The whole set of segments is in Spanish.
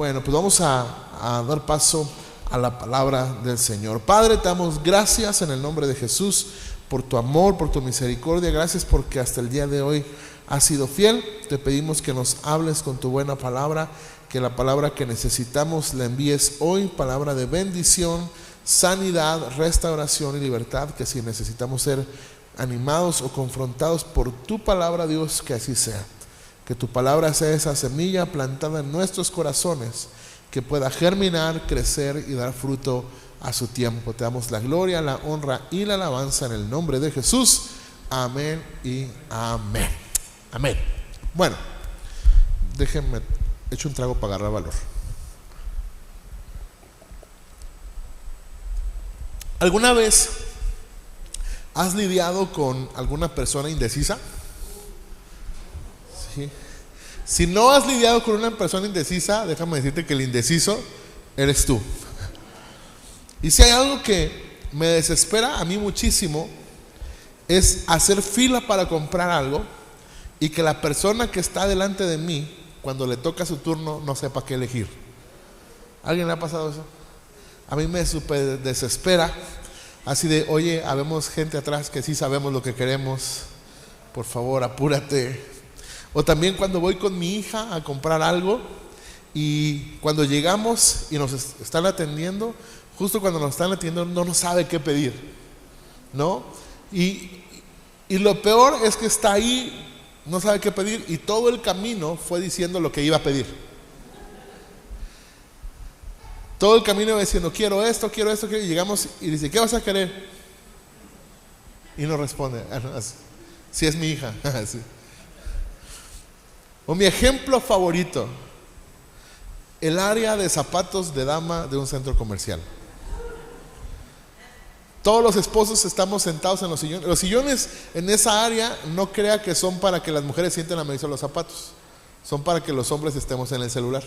Bueno, pues vamos a dar paso a la palabra del Señor. Padre, te damos gracias en el nombre de Jesús por tu amor, por tu misericordia. Gracias porque hasta el día de hoy has sido fiel. Te pedimos que nos hables con tu buena palabra, que la palabra que necesitamos la envíes hoy, palabra de bendición, sanidad, restauración y libertad, que si necesitamos ser animados o confrontados por tu palabra, Dios, que así sea. Que tu palabra sea esa semilla plantada en nuestros corazones, que pueda germinar, crecer y dar fruto a su tiempo. Te damos la gloria, la honra y la alabanza en el nombre de Jesús. Amén y amén. Amén. Bueno, déjenme, echo un trago para agarrar valor. ¿Alguna vez has lidiado con alguna persona indecisa? Sí. Si no has lidiado con una persona indecisa, déjame decirte que el indeciso eres tú. Y si hay algo que me desespera a mí muchísimo, es hacer fila para comprar algo y que la persona que está delante de mí, cuando le toca su turno, no sepa qué elegir. ¿A alguien le ha pasado eso? A mí me súper desespera. Así de, oye, habemos gente atrás que sí sabemos lo que queremos, por favor, apúrate. O también cuando voy con mi hija a comprar algo y cuando llegamos y nos están atendiendo, justo cuando nos están atendiendo no nos sabe qué pedir, ¿no? Y lo peor es que está ahí, no sabe qué pedir y todo el camino fue diciendo lo que iba a pedir. Todo el camino iba diciendo, quiero esto, y llegamos y dice, ¿qué vas a querer? Y no responde, si es mi hija. Sí. O mi ejemplo favorito, el área de zapatos de dama de un centro comercial. Todos los esposos estamos sentados en los sillones. Los sillones en esa área no crea que son para que las mujeres sienten a medirse los zapatos. Son para que los hombres estemos en el celular,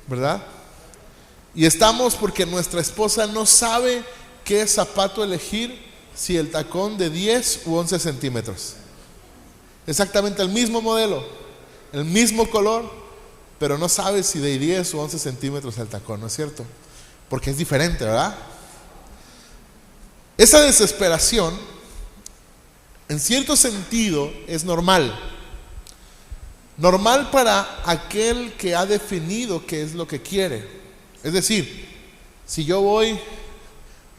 ¿verdad? Y estamos porque nuestra esposa no sabe qué zapato elegir, si el tacón de 10 u 11 centímetros. Exactamente el mismo modelo, el mismo color, pero no sabe si de 10 u 11 centímetros el tacón, ¿no es cierto? Porque es diferente, ¿verdad? Esa desesperación, en cierto sentido, es normal. Normal para aquel que ha definido qué es lo que quiere. Es decir, si yo voy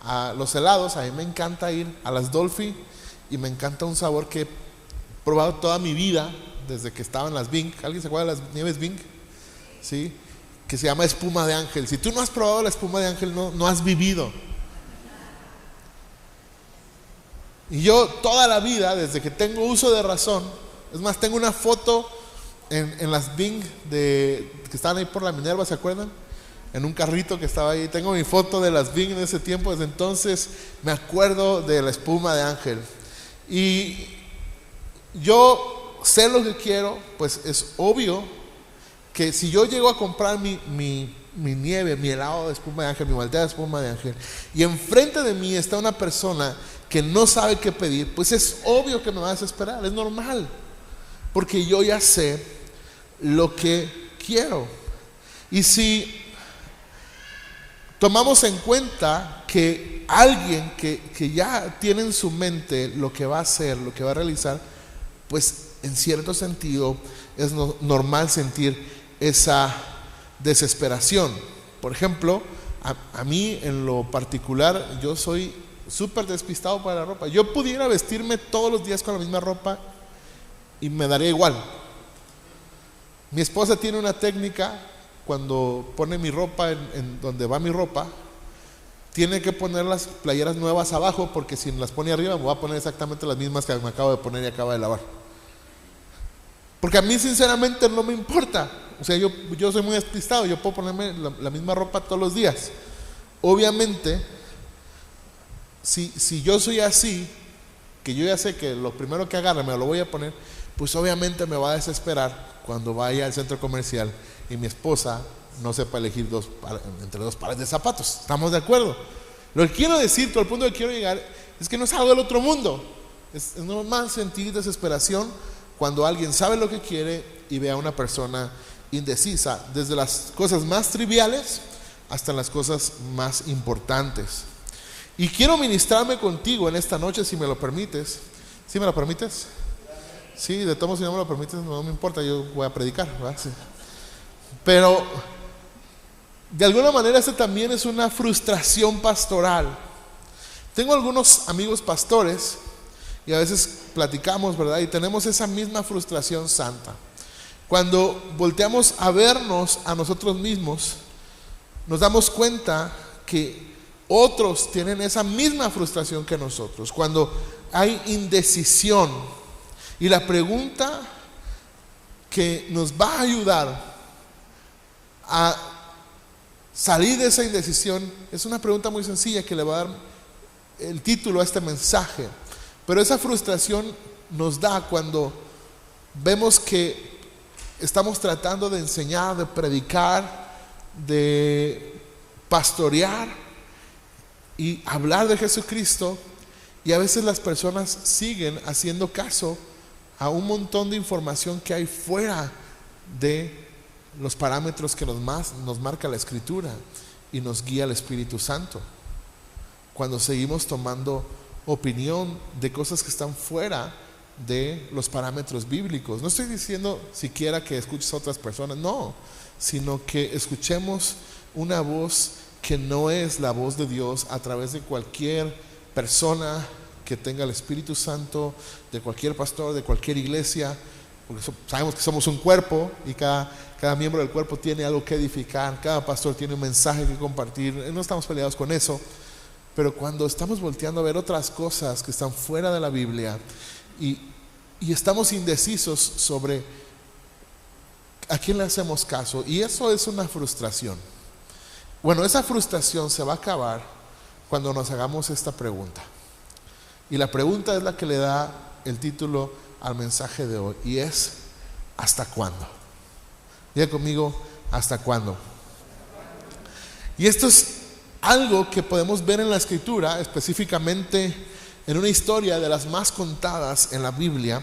a los helados, a mí me encanta ir a las Dolphy y me encanta un sabor que he probado toda mi vida desde que estaba en las Bing. ¿Alguien se acuerda de las nieves Bing? ¿Sí? Que se llama espuma de ángel. Si tú no has probado la espuma de ángel, no has vivido. Y yo toda la vida, desde que tengo uso de razón, es más, tengo una foto en las Bing que estaban ahí por la Minerva, ¿se acuerdan? En un carrito que estaba ahí, tengo mi foto de las Bing en ese tiempo. Desde entonces me acuerdo de la espuma de ángel. Y yo sé lo que quiero, pues es obvio que si yo llego a comprar mi nieve, mi helado de espuma de ángel, mi malteada de espuma de ángel, y enfrente de mí está una persona que no sabe qué pedir, pues es obvio que me va a desesperar, es normal, porque yo ya sé lo que quiero. Y si tomamos en cuenta que alguien que ya tiene en su mente lo que va a hacer, lo que va a realizar, pues en cierto sentido es normal sentir esa desesperación. Por ejemplo, a mí en lo particular, yo soy súper despistado para la ropa. Yo pudiera vestirme todos los días con la misma ropa y me daría igual. Mi esposa tiene una técnica. Cuando pone mi ropa en donde va mi ropa, tiene que poner las playeras nuevas abajo, porque si las pone arriba me voy a poner exactamente las mismas que me acabo de poner y acabo de lavar. Porque a mí sinceramente no me importa. O sea, yo soy muy despistado, yo puedo ponerme la misma ropa todos los días. Obviamente, si yo soy así, que yo ya sé que lo primero que agarre me lo voy a poner, pues obviamente me va a desesperar cuando vaya al centro comercial y mi esposa no sepa elegir entre dos pares de zapatos. ¿Estamos de acuerdo? Lo que quiero decir, todo el punto que quiero llegar, es que no es algo del otro mundo. Es normal sentir desesperación cuando alguien sabe lo que quiere y ve a una persona indecisa, desde las cosas más triviales hasta las cosas más importantes. Y quiero ministrarme contigo en esta noche, si me lo permites. ¿Sí me lo permites? Sí, de todos modos, si no me lo permites, no me importa, yo voy a predicar, ¿verdad? Sí. Pero de alguna manera esta también es una frustración pastoral. Tengo algunos amigos pastores y a veces platicamos, ¿verdad? Y tenemos esa misma frustración santa. Cuando volteamos a vernos a nosotros mismos, nos damos cuenta que otros tienen esa misma frustración que nosotros. Cuando hay indecisión, y la pregunta que nos va a ayudar a salir de esa indecisión es una pregunta muy sencilla que le va a dar el título a este mensaje. Pero esa frustración nos da cuando vemos que estamos tratando de enseñar, de predicar, de pastorear y hablar de Jesucristo, y a veces las personas siguen haciendo caso a un montón de información que hay fuera de los parámetros que nos marca la Escritura y nos guía el Espíritu Santo. Cuando seguimos tomando opinión de cosas que están fuera de los parámetros bíblicos. No estoy diciendo siquiera que escuches a otras personas, no, sino que escuchemos una voz que no es la voz de Dios a través de cualquier persona que tenga el Espíritu Santo, de cualquier pastor, de cualquier iglesia, porque sabemos que somos un cuerpo y cada miembro del cuerpo tiene algo que edificar, cada pastor tiene un mensaje que compartir, no estamos peleados con eso, pero cuando estamos volteando a ver otras cosas que están fuera de la Biblia y estamos indecisos sobre a quién le hacemos caso, y eso es una frustración. Bueno, esa frustración se va a acabar cuando nos hagamos esta pregunta. Y la pregunta es la que le da el título al mensaje de hoy, y es: ¿hasta cuándo? Diga conmigo, ¿hasta cuándo? Y esto es algo que podemos ver en la Escritura, específicamente en una historia de las más contadas en la Biblia,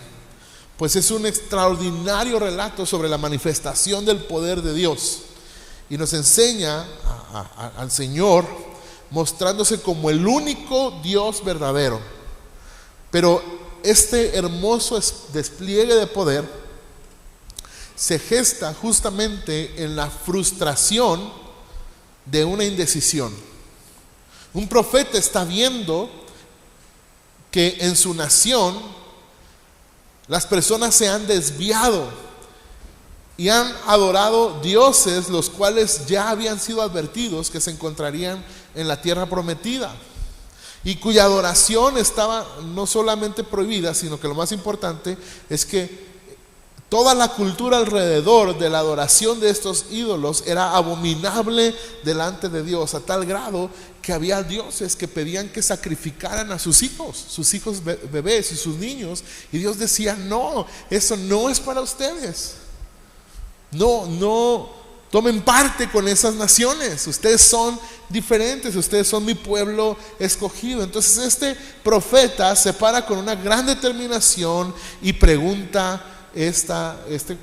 pues es un extraordinario relato sobre la manifestación del poder de Dios, y nos enseña al Señor mostrándose como el único Dios verdadero. Pero este hermoso despliegue de poder se gesta justamente en la frustración de una indecisión. Un profeta está viendo que en su nación las personas se han desviado y han adorado dioses los cuales ya habían sido advertidos que se encontrarían en la tierra prometida, y cuya adoración estaba no solamente prohibida, sino que lo más importante es que toda la cultura alrededor de la adoración de estos ídolos era abominable delante de Dios, a tal grado que había dioses que pedían que sacrificaran a sus hijos bebés y sus niños, y Dios decía: no, eso no es para ustedes, no tomen parte con esas naciones, ustedes son diferentes, ustedes son mi pueblo escogido. Entonces este profeta se para con una gran determinación y pregunta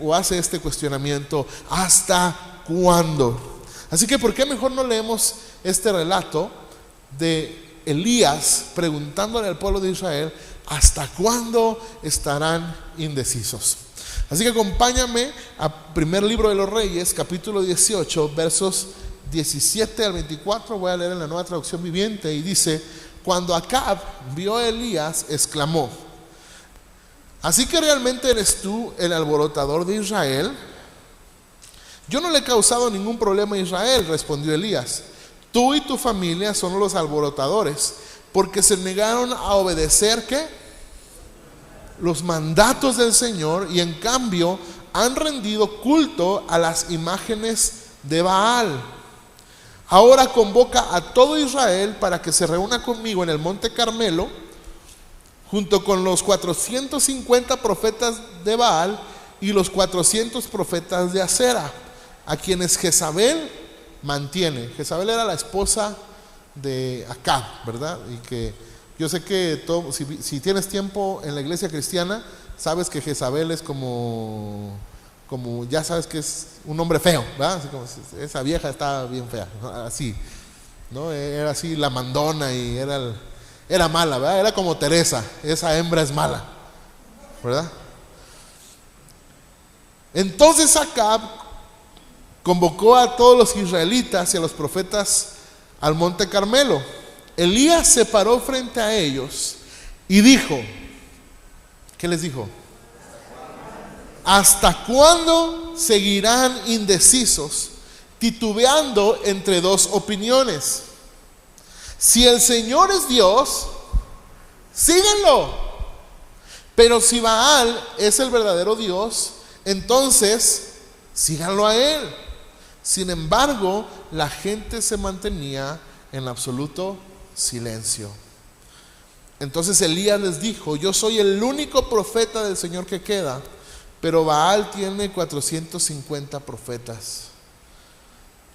o hace este cuestionamiento: ¿hasta cuándo? Así que ¿por qué mejor no leemos este relato de Elías preguntándole al pueblo de Israel: ¿hasta cuándo estarán indecisos? Así que acompáñame a primer libro de los Reyes, capítulo 18, versos 17 al 24. Voy a leer en la Nueva Traducción Viviente, y dice: cuando Acab vio a Elías, exclamó: ¿así que realmente eres tú el alborotador de Israel? Yo no le he causado ningún problema a Israel, respondió Elías. Tú y tu familia son los alborotadores, porque se negaron a obedecer ¿qué? Los mandatos del Señor, y en cambio han rendido culto a las imágenes de Baal. Ahora convoca a todo Israel para que se reúna conmigo en el monte Carmelo, junto con los 450 profetas de Baal y los 400 profetas de Acera, a quienes Jezabel mantiene. Jezabel era la esposa de Acab, ¿verdad? Y que yo sé que si tienes tiempo en la iglesia cristiana, sabes que Jezabel es como como ya sabes que es un hombre feo, ¿verdad? Así como esa vieja está bien fea, ¿no? Así, ¿no? Era así la mandona y era mala, ¿verdad? Era como Teresa, esa hembra es mala, ¿verdad? Entonces Acab convocó a todos los israelitas y a los profetas al monte Carmelo. Elías se paró frente a ellos y dijo, ¿qué les dijo? ¿Hasta cuándo seguirán indecisos, titubeando entre dos opiniones? Si el Señor es Dios, síganlo. Pero si Baal es el verdadero Dios, entonces síganlo a él. Sin embargo, la gente se mantenía en absoluto silencio. Entonces Elías les dijo, yo soy el único profeta del Señor que queda, pero Baal tiene 450 profetas.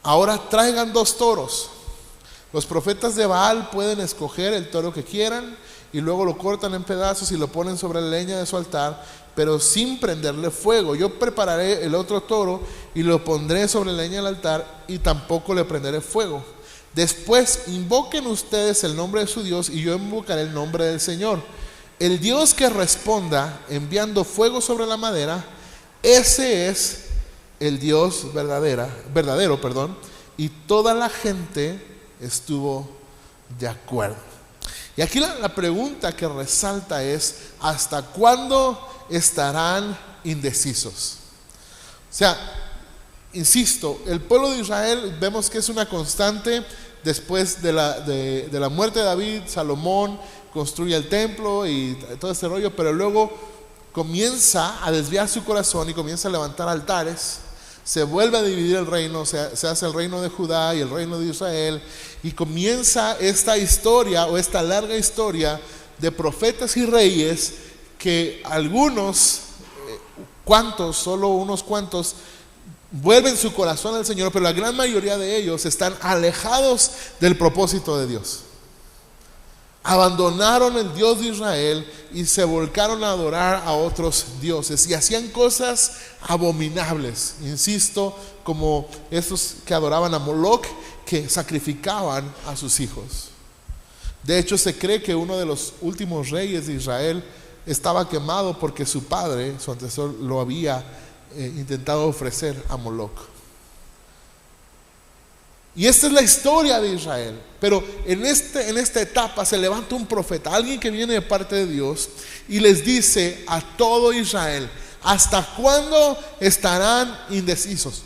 Ahora traigan 2 toros. Los profetas de Baal pueden escoger el toro que quieran y luego lo cortan en pedazos y lo ponen sobre la leña de su altar, pero sin prenderle fuego. Yo prepararé el otro toro y lo pondré sobre la leña del altar y tampoco le prenderé fuego. Después invoquen ustedes el nombre de su Dios y yo invocaré el nombre del Señor. El Dios que responda enviando fuego sobre la madera, ese es el Dios verdadero. Y toda la gente estuvo de acuerdo. Y aquí la pregunta que resalta es, ¿hasta cuándo estarán indecisos? O sea, insisto, el pueblo de Israel vemos que es una constante. Después de la muerte de David, Salomón construye el templo y todo ese rollo, pero luego comienza a desviar su corazón y comienza a levantar altares. Se vuelve a dividir el reino, se hace el reino de Judá y el reino de Israel, y comienza esta historia o esta larga historia de profetas y reyes que algunos, solo unos cuantos, vuelven su corazón al Señor, pero la gran mayoría de ellos están alejados del propósito de Dios. Abandonaron el Dios de Israel y se volcaron a adorar a otros dioses y hacían cosas abominables, insisto, como estos que adoraban a Moloc, que sacrificaban a sus hijos. De hecho, se cree que uno de los últimos reyes de Israel estaba quemado porque su padre, su antecesor, lo había intentado ofrecer a Moloc. Y esta es la historia de Israel. Pero en esta etapa se levanta un profeta, alguien que viene de parte de Dios, y les dice a todo Israel, ¿hasta cuándo estarán indecisos?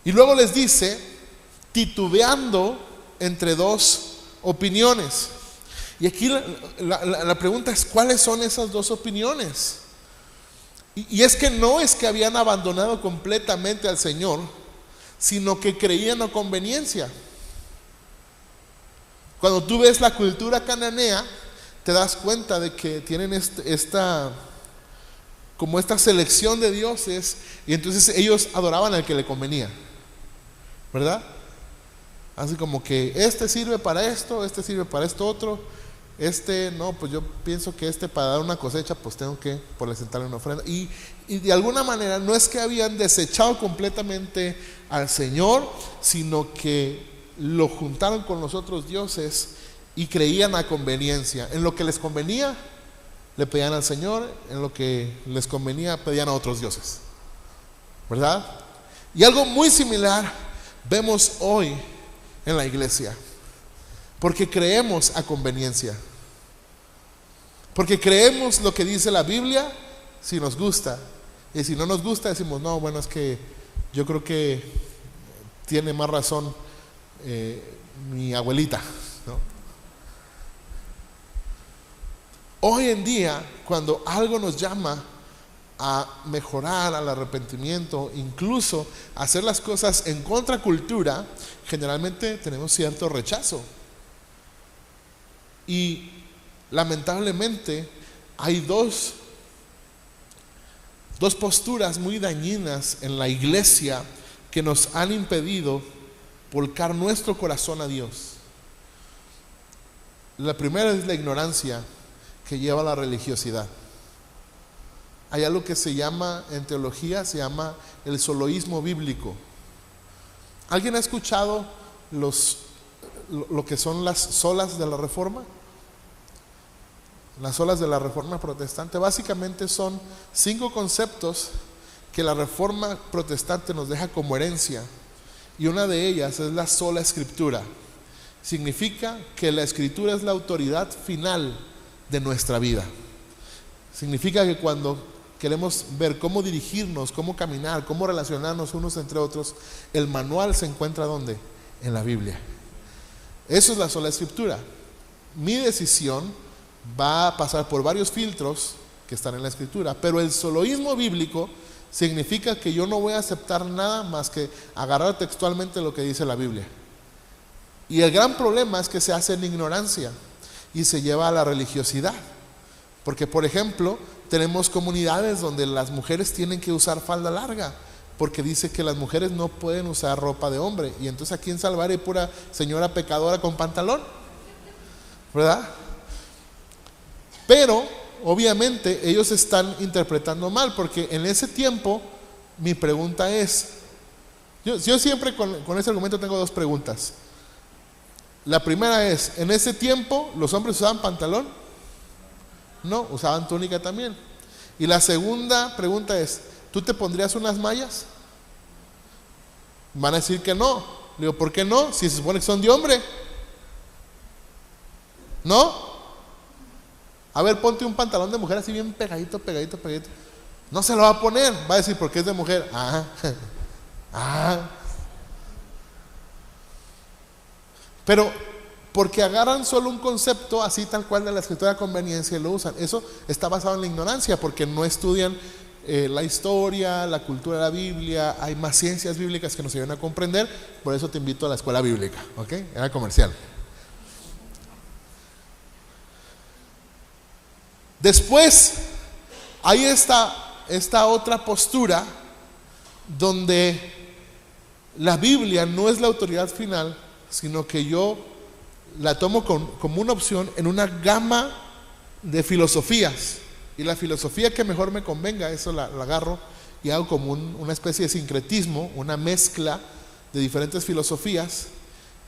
Y luego les dice, titubeando entre 2 opiniones. Y aquí la pregunta es, ¿cuáles son esas 2 opiniones? Y es que no es que habían abandonado completamente al Señor, sino que creían a conveniencia. Cuando tú ves la cultura cananea, te das cuenta de que tienen esta selección de dioses, y entonces ellos adoraban al que le convenía, ¿verdad? Así como que este sirve para esto, este sirve para esto otro, no, pues yo pienso que para dar una cosecha, pues tengo que presentarle una ofrenda. Y de alguna manera no es que habían desechado completamente al Señor, sino que lo juntaron con los otros dioses y creían a conveniencia. En lo que les convenía, le pedían al Señor; en lo que les convenía, pedían a otros dioses, ¿verdad? Y algo muy similar vemos hoy en la iglesia, porque creemos a conveniencia, porque creemos lo que dice la Biblia si nos gusta, y si no nos gusta decimos, no, bueno, es que yo creo que tiene más razón mi abuelita, ¿no? Hoy en día, cuando algo nos llama a mejorar, al arrepentimiento, incluso a hacer las cosas en contracultura, generalmente tenemos cierto rechazo. Y lamentablemente hay dos posturas muy dañinas en la iglesia que nos han impedido volcar nuestro corazón a Dios. La primera es la ignorancia que lleva a la religiosidad. hay algo que se llama, en teología, se llama el soloísmo bíblico. ¿Alguien ha escuchado lo que son las solas de la Reforma? Las olas de la Reforma protestante básicamente son 5 conceptos que la Reforma protestante nos deja como herencia, y una de ellas es la sola escritura. Significa que la escritura es la autoridad final de nuestra vida. Significa que cuando queremos ver cómo dirigirnos, cómo caminar, cómo relacionarnos unos entre otros, el manual se encuentra ¿dónde? En la Biblia. Eso es la sola escritura. Mi decisión va a pasar por varios filtros que están en la escritura, pero el soloísmo bíblico significa que yo no voy a aceptar nada más que agarrar textualmente lo que dice la Biblia. Y el gran problema es que se hace en ignorancia y se lleva a la religiosidad. Porque, por ejemplo, tenemos comunidades donde las mujeres tienen que usar falda larga, porque dice que las mujeres no pueden usar ropa de hombre. Y entonces aquí en Salvar hay pura señora pecadora con pantalón, ¿verdad? Pero obviamente ellos están interpretando mal, porque en ese tiempo mi pregunta es, yo siempre con ese argumento tengo 2 preguntas. La primera es, ¿en ese tiempo los hombres usaban pantalón? No, usaban túnica también. Y la segunda pregunta es, ¿tú te pondrías unas mallas? Van a decir que no. Le digo, ¿por qué no? Si se supone que son de hombre. ¿No? A ver, ponte un pantalón de mujer así bien pegadito, pegadito, pegadito. No se lo va a poner. Va a decir, porque es de mujer. Pero porque agarran solo un concepto así tal cual de la escritura de conveniencia y lo usan. Eso está basado en la ignorancia, porque no estudian la historia, la cultura de la Biblia. Hay más ciencias bíblicas que nos ayudan a comprender. Por eso te invito a la escuela bíblica, ¿ok? Era comercial. Después hay esta otra postura donde la Biblia no es la autoridad final, sino que yo la tomo como una opción en una gama de filosofías, y la filosofía que mejor me convenga, eso la agarro y hago como una especie de sincretismo, una mezcla de diferentes filosofías,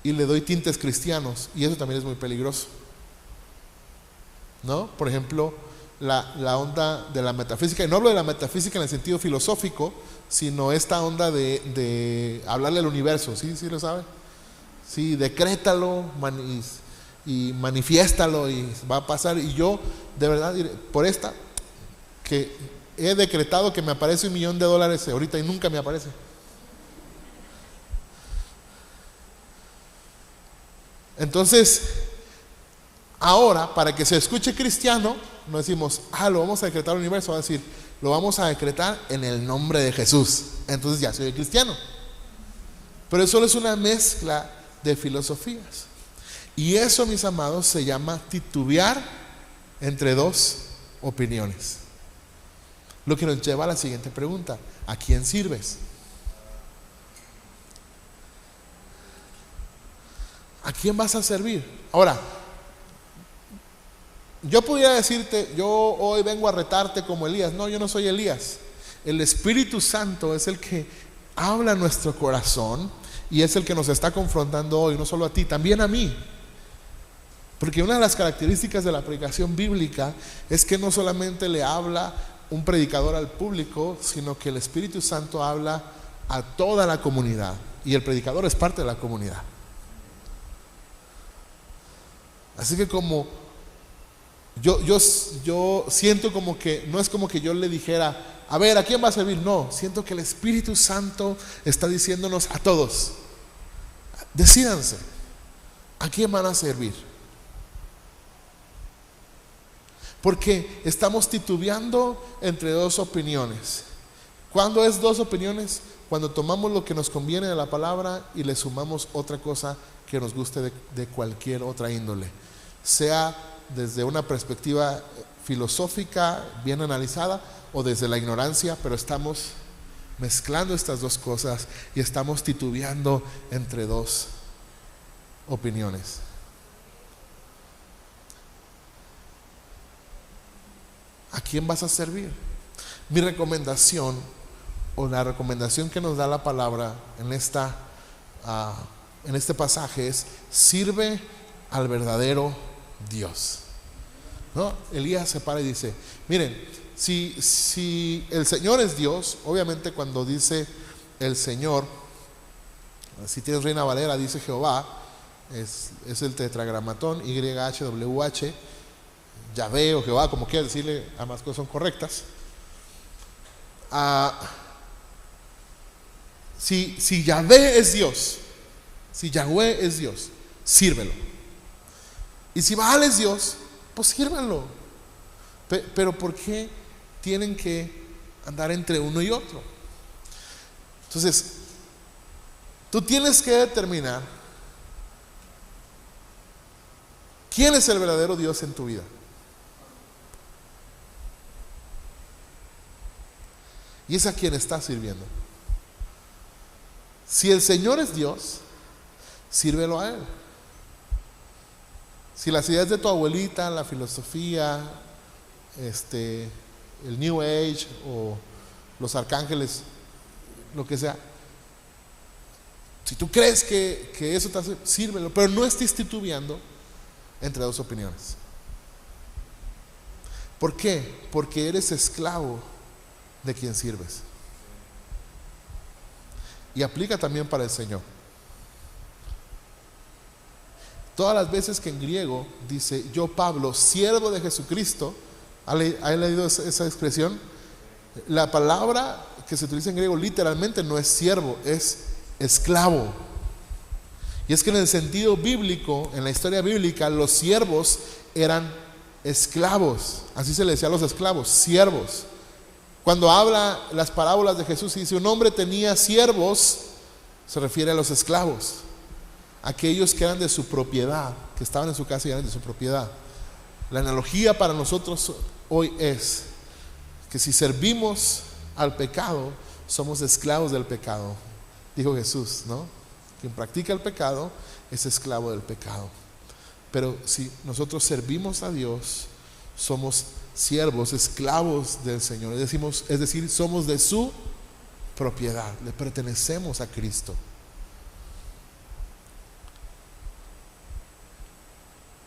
y le doy tintes cristianos, y eso también es muy peligroso, ¿no? Por ejemplo, la onda de la metafísica, y no hablo de la metafísica en el sentido filosófico, sino esta onda de hablarle al universo, ¿sí lo sabe? Sí, decrétalo y manifiéstalo y va a pasar. Y yo, de verdad, por esta, que he decretado que me aparece $1,000,000 ahorita y nunca me aparece. Entonces, ahora, para que se escuche cristiano, no decimos, lo vamos a decretar al universo, va a decir, lo vamos a decretar en el nombre de Jesús. Entonces ya soy cristiano. Pero eso es una mezcla de filosofías. Y eso, mis amados, se llama titubear entre 2 opiniones. Lo que nos lleva a la siguiente pregunta: ¿a quién sirves? ¿A quién vas a servir? Ahora, yo podría decirte, yo hoy vengo a retarte como Elías. No, yo no soy Elías. El Espíritu Santo es el que habla a nuestro corazón y es el que nos está confrontando hoy, no solo a ti, también a mí. Porque una de las características de la predicación bíblica es que no solamente le habla un predicador al público, sino que el Espíritu Santo habla a toda la comunidad, y el predicador es parte de la comunidad. Así que como yo siento como que no es como que yo le dijera, a ver, ¿a quién va a servir? No, siento que el Espíritu Santo está diciéndonos a todos, decídanse, ¿a quién van a servir? Porque estamos titubeando entre 2 opiniones. ¿Cuándo es 2 opiniones? Cuando tomamos lo que nos conviene de la palabra y le sumamos otra cosa que nos guste de cualquier otra índole, sea desde una perspectiva filosófica bien analizada o desde la ignorancia, pero estamos mezclando estas 2 cosas y estamos titubeando entre 2 opiniones. ¿A quién vas a servir? Mi recomendación, o la recomendación que nos da la palabra en este pasaje es: sirve al verdadero Dios, ¿no? Elías se para y dice: miren, si el Señor es Dios, obviamente cuando dice el Señor, si tienes Reina Valera, dice Jehová, es el tetragramatón, YHWH, Yahvé o Jehová, como quieras decirle, ambas cosas son correctas. Si Yahvé es Dios, si Yahvé es Dios, sírvelo. Y si Baal es Dios, pues sírvanlo. Pero ¿por qué tienen que andar entre uno y otro? Entonces, tú tienes que determinar quién es el verdadero Dios en tu vida. Y es a quien estás sirviendo. Si el Señor es Dios, sírvelo a Él. Si las ideas de tu abuelita, la filosofía, el New Age o los arcángeles, lo que sea, si tú crees que eso te hace, sírvelo, pero no estés titubeando entre dos opiniones. ¿Por qué? Porque eres esclavo de quien sirves. Y aplica también para el Señor. Todas las veces que en griego dice: yo, Pablo, siervo de Jesucristo, ¿ha leído esa expresión? La palabra que se utiliza en griego literalmente no es siervo, es esclavo. Y es que en el sentido bíblico, en la historia bíblica, los siervos eran esclavos. Así se le decía a los esclavos, siervos. Cuando habla las parábolas de Jesús y dice: un hombre tenía siervos, se refiere a los esclavos, aquellos que eran de su propiedad, que estaban en su casa y eran de su propiedad. La analogía para nosotros hoy es que si servimos al pecado, somos esclavos del pecado, dijo Jesús, ¿no? Quien practica el pecado es esclavo del pecado. Pero si nosotros servimos a Dios, somos siervos, esclavos del Señor, es decir, somos de su propiedad, le pertenecemos a Cristo.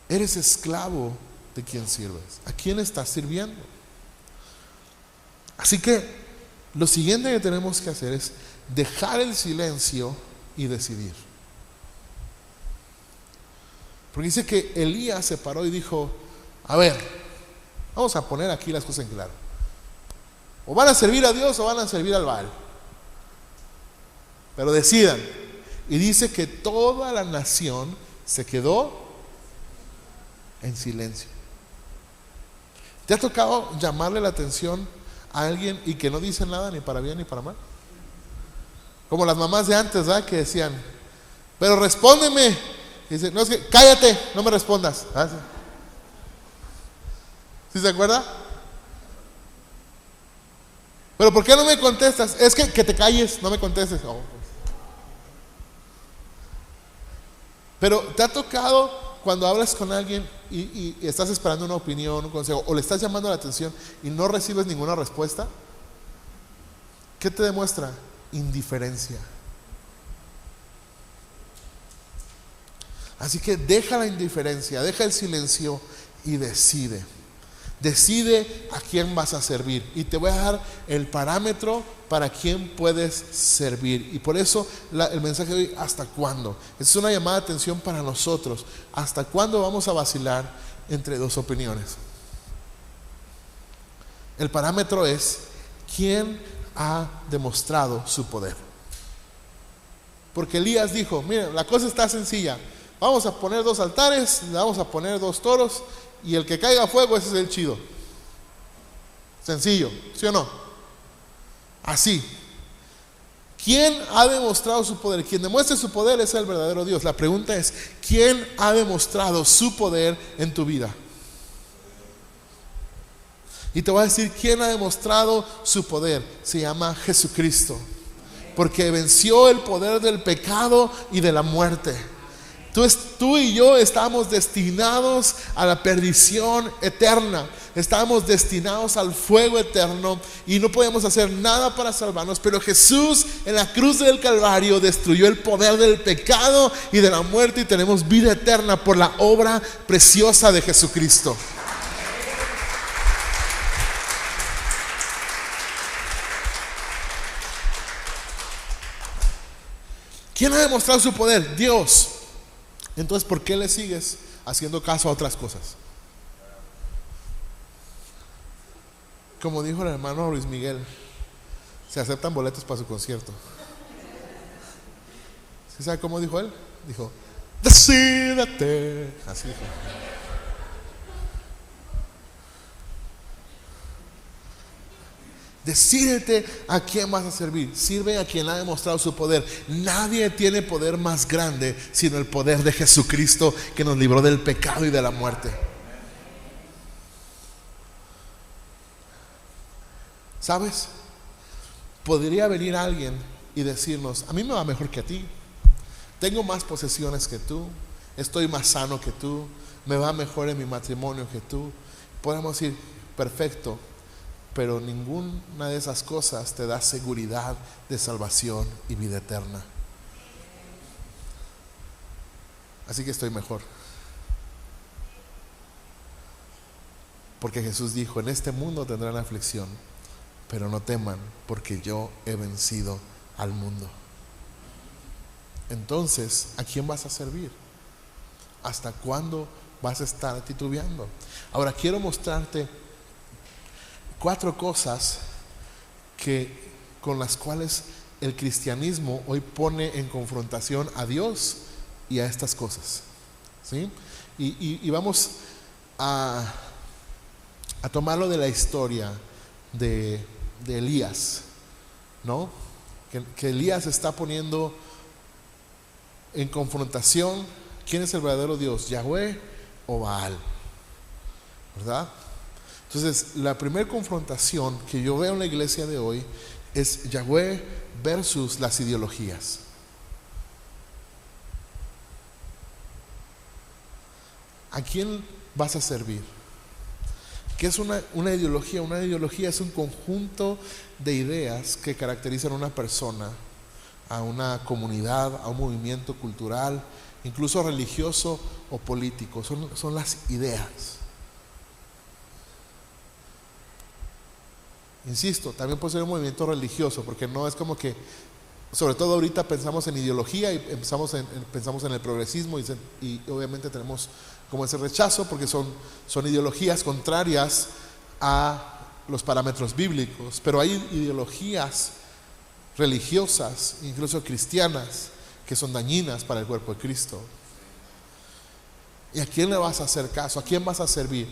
Eres esclavo de quien sirves. ¿A quién estás sirviendo? Así que lo siguiente que tenemos que hacer es dejar el silencio y decidir. Porque dice que Elías se paró y dijo: a ver, vamos a poner aquí las cosas en claro. O van a servir a Dios o van a servir al Baal. Pero decidan. Y dice que toda la nación se quedó en silencio. ¿Te ha tocado llamarle la atención a alguien y que no dice nada ni para bien ni para mal? Como las mamás de antes, ¿verdad? Que decían: pero respóndeme. Y dice: no, es que cállate, no me respondas. ¿Ah, sí? ¿Sí se acuerda? Pero ¿por qué no me contestas? Es que te calles, no me contestes. Oh, pues. Pero ¿te ha tocado cuando hablas con alguien y estás esperando una opinión, un consejo, o le estás llamando la atención y no recibes ninguna respuesta? ¿Qué te demuestra? Indiferencia. Así que deja la indiferencia, deja el silencio y decide. Decide a quién vas a servir. Y te voy a dar el parámetro para quién puedes servir. Y por eso el mensaje de hoy: ¿hasta cuándo? Es una llamada de atención para nosotros. ¿Hasta cuándo vamos a vacilar entre dos opiniones? El parámetro es: ¿quién ha demostrado su poder? Porque Elías dijo: miren, la cosa está sencilla. Vamos a poner 2 altares, le vamos a poner 2 toros, y el que caiga a fuego, ese es el chido. Sencillo, ¿sí o no? Así. ¿Quién ha demostrado su poder? Quien demuestre su poder es el verdadero Dios. La pregunta es: ¿quién ha demostrado su poder en tu vida? Y te voy a decir quién ha demostrado su poder. Se llama Jesucristo, porque venció el poder del pecado y de la muerte. Tú y yo estamos destinados a la perdición eterna. Estamos destinados al fuego eterno y no podemos hacer nada para salvarnos. Pero Jesús en la cruz del Calvario destruyó el poder del pecado y de la muerte, y tenemos vida eterna por la obra preciosa de Jesucristo. ¿Quién ha demostrado su poder? Dios. Entonces, ¿por qué le sigues haciendo caso a otras cosas? Como dijo el hermano Luis Miguel, se aceptan boletos para su concierto. ¿Sí sabe cómo dijo él? Dijo, decídete. Así dijo. Decídete a quién vas a servir. Sirve a quien ha demostrado su poder. Nadie tiene poder más grande sino el poder de Jesucristo, que nos libró del pecado y de la muerte. ¿Sabes? Podría venir alguien y decirnos, a mí me va mejor que a ti, tengo más posesiones que tú, estoy más sano que tú, me va mejor en mi matrimonio que tú. Podemos decir, perfecto, pero ninguna de esas cosas te da seguridad de salvación y vida eterna. Así que estoy mejor. Porque Jesús dijo, en este mundo tendrán aflicción, pero no teman, porque yo he vencido al mundo. Entonces, ¿a quién vas a servir? ¿Hasta cuándo vas a estar titubeando? Ahora quiero mostrarte 4 cosas con las cuales el cristianismo hoy pone en confrontación a Dios y a estas cosas, ¿sí? Y vamos a tomarlo de la historia de Elías, ¿no? Que Elías está poniendo en confrontación quién es el verdadero Dios, Yahweh o Baal, ¿verdad? Entonces, la primera confrontación que yo veo en la iglesia de hoy es Yahweh versus las ideologías. ¿A quién vas a servir? ¿Qué es una ideología? Una ideología es un conjunto de ideas que caracterizan a una persona, a una comunidad, a un movimiento cultural, incluso religioso o político. Son las ideas. Insisto, también puede ser un movimiento religioso, porque no es como que, sobre todo ahorita pensamos en ideología y pensamos en el progresismo y obviamente tenemos como ese rechazo porque son ideologías contrarias a los parámetros bíblicos. Pero hay ideologías religiosas, incluso cristianas, que son dañinas para el cuerpo de Cristo. ¿Y a quién le vas a hacer caso? ¿A quién vas a servir?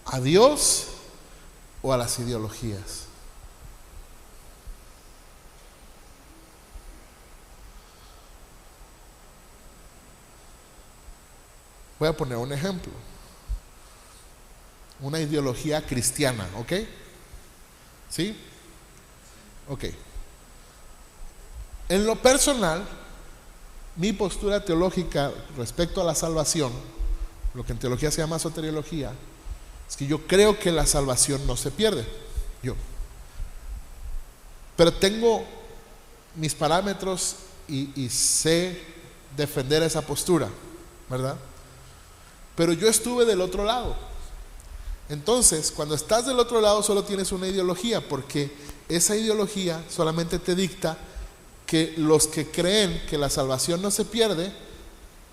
¿A Dios o a las ideologías? Voy a poner un ejemplo. Una ideología cristiana, ¿ok? ¿Sí? Ok. En lo personal, mi postura teológica respecto a la salvación, lo que en teología se llama soteriología, es que yo creo que la salvación no se pierde. Pero tengo mis parámetros y sé defender esa postura, ¿verdad? Pero yo estuve del otro lado. Entonces, cuando estás del otro lado solo tienes una ideología, porque esa ideología solamente te dicta que los que creen que la salvación no se pierde,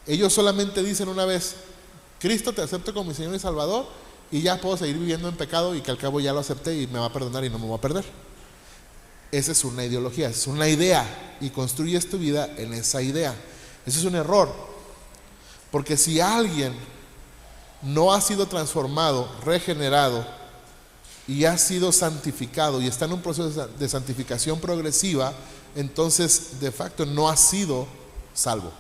ellos solamente dicen una vez, Cristo te acepto como mi Señor y Salvador, y ya puedo seguir viviendo en pecado y que al cabo ya lo acepté y me va a perdonar y no me va a perder. Esa es una ideología, es una idea, y construyes tu vida en esa idea. Ese es un error, porque si alguien no ha sido transformado, regenerado y ha sido santificado y está en un proceso de santificación progresiva, entonces de facto no ha sido salvo.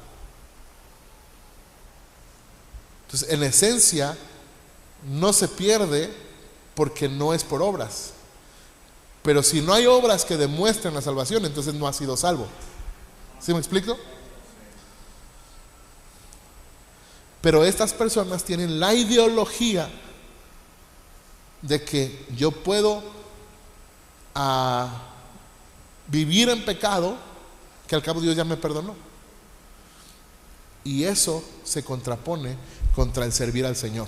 Entonces, en esencia, no se pierde porque no es por obras. Pero si no hay obras que demuestren la salvación, entonces no ha sido salvo. ¿Sí me explico? Pero estas personas tienen la ideología de que yo puedo vivir en pecado, que al cabo Dios ya me perdonó. Y eso se contrapone contra el servir al Señor.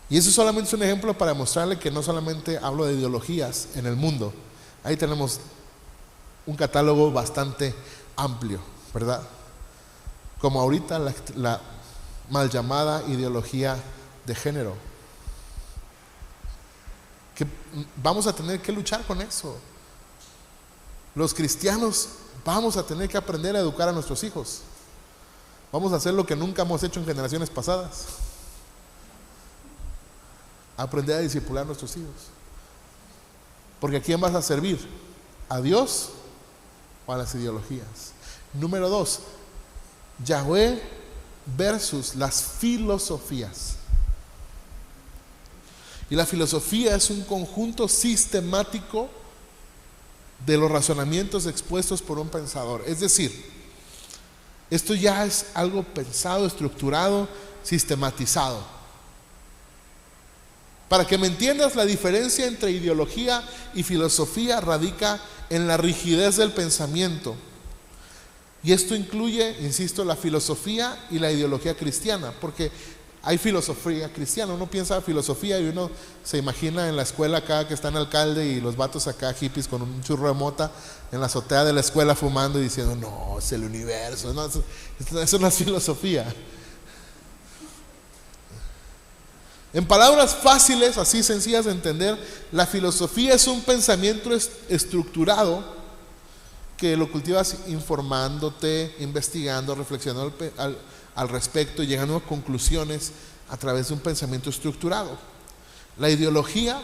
Y eso solamente es un ejemplo para mostrarle que no solamente hablo de ideologías en el mundo. Ahí tenemos un catálogo bastante amplio, ¿verdad? Como ahorita la mal llamada ideología de género, que vamos a tener que luchar con eso. Los cristianos vamos a tener que aprender a educar a nuestros hijos. Vamos a hacer lo que nunca hemos hecho en generaciones pasadas: aprender a discipular a nuestros hijos. Porque ¿a quién vas a servir? ¿A Dios o a las ideologías? Número 2, Yahweh versus las filosofías. Y la filosofía es un conjunto sistemático de los razonamientos expuestos por un pensador. Es decir, esto ya es algo pensado, estructurado, sistematizado. Para que me entiendas, la diferencia entre ideología y filosofía radica en la rigidez del pensamiento. Y esto incluye, insisto, la filosofía y la ideología cristiana, porque hay filosofía cristiana. Uno piensa filosofía y uno se imagina en la escuela acá que está el alcalde y los vatos acá hippies con un churro de mota en la azotea de la escuela fumando y diciendo: no, es el universo. No, eso no es filosofía. En palabras fáciles, así sencillas de entender, la filosofía es un pensamiento estructurado que lo cultivas informándote, investigando, reflexionando al respecto y llegando a conclusiones a través de un pensamiento estructurado. La ideología